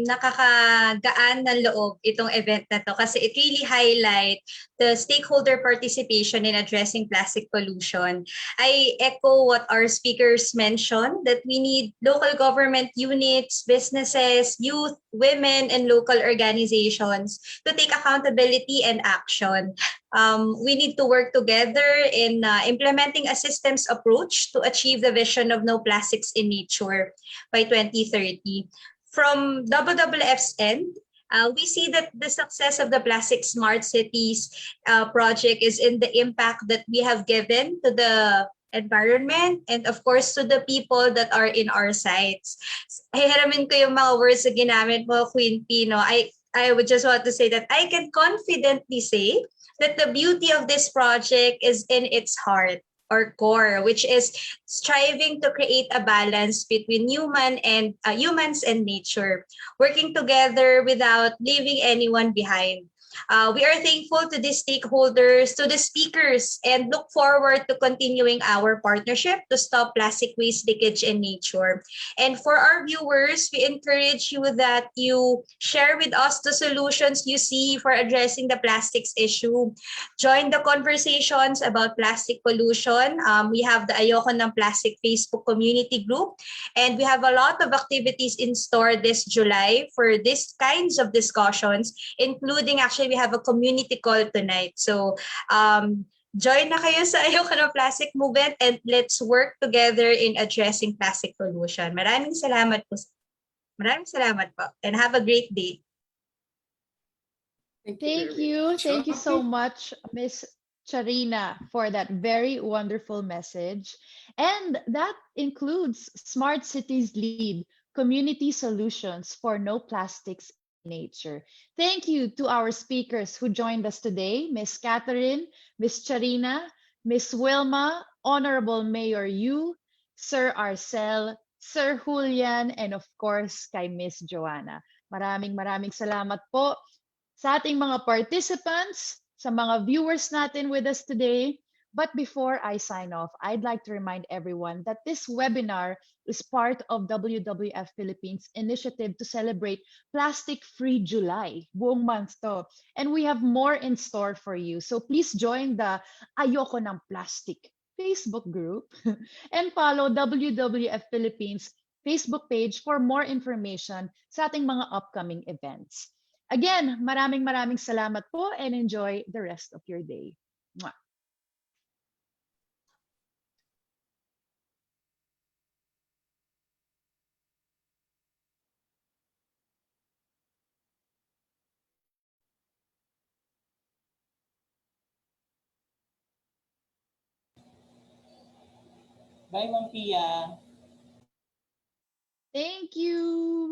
nakakagaan ng loob itong event na to kasi it really highlight the stakeholder participation in addressing plastic pollution. I echo what our speakers mentioned, that we need local government units, businesses, youth, women, and local organizations to take accountability and action. We need to work together in implementing a systems approach to achieve the vision of no plastics in nature by 2030. From WWF's end, we see that the success of the Plastic Smart Cities project is in the impact that we have given to the environment and of course to the people that are in our sites. Hihiramin ko yung mga words na ginamit mo, Queen Pino. I would just want to say that I can confidently say that the beauty of this project is in its heart or core, which is striving to create a balance between humans and nature, working together without leaving anyone behind. We are thankful to the stakeholders, to the speakers, and look forward to continuing our partnership to stop plastic waste leakage in nature. And for our viewers, we encourage you that you share with us the solutions you see for addressing the plastics issue. Join the conversations about plastic pollution. We have the Ayoko ng Plastic Facebook community group, and we have a lot of activities in store this July for these kinds of discussions, including actually we have a community call tonight. So join na kayo sa Ayoko ng Plastic movement and let's work together in addressing plastic pollution. Maraming salamat po. Maraming salamat po and have a great day. Thank you. Thank you so much, Ms. Charina, for that very wonderful message. And that includes Smart Cities Lead, Community Solutions for No Plastics Nature. Thank you to our speakers who joined us today, Ms. Catherine, Ms. Charina, Ms. Wilma, Honorable Mayor Yu, Sir Arcel, Sir Julian, and of course, kay Ms. Joanna. Maraming salamat po sa ating mga participants, sa mga viewers natin with us today. But before I sign off, I'd like to remind everyone that this webinar is part of WWF Philippines' initiative to celebrate Plastic-Free July, buong month to. And we have more in store for you. So please join the Ayoko ng Plastic Facebook group and follow WWF Philippines Facebook page for more information sa ating mga upcoming events. Again, maraming salamat po and enjoy the rest of your day. Mwah. Bye, Ma'am Pia. Thank you.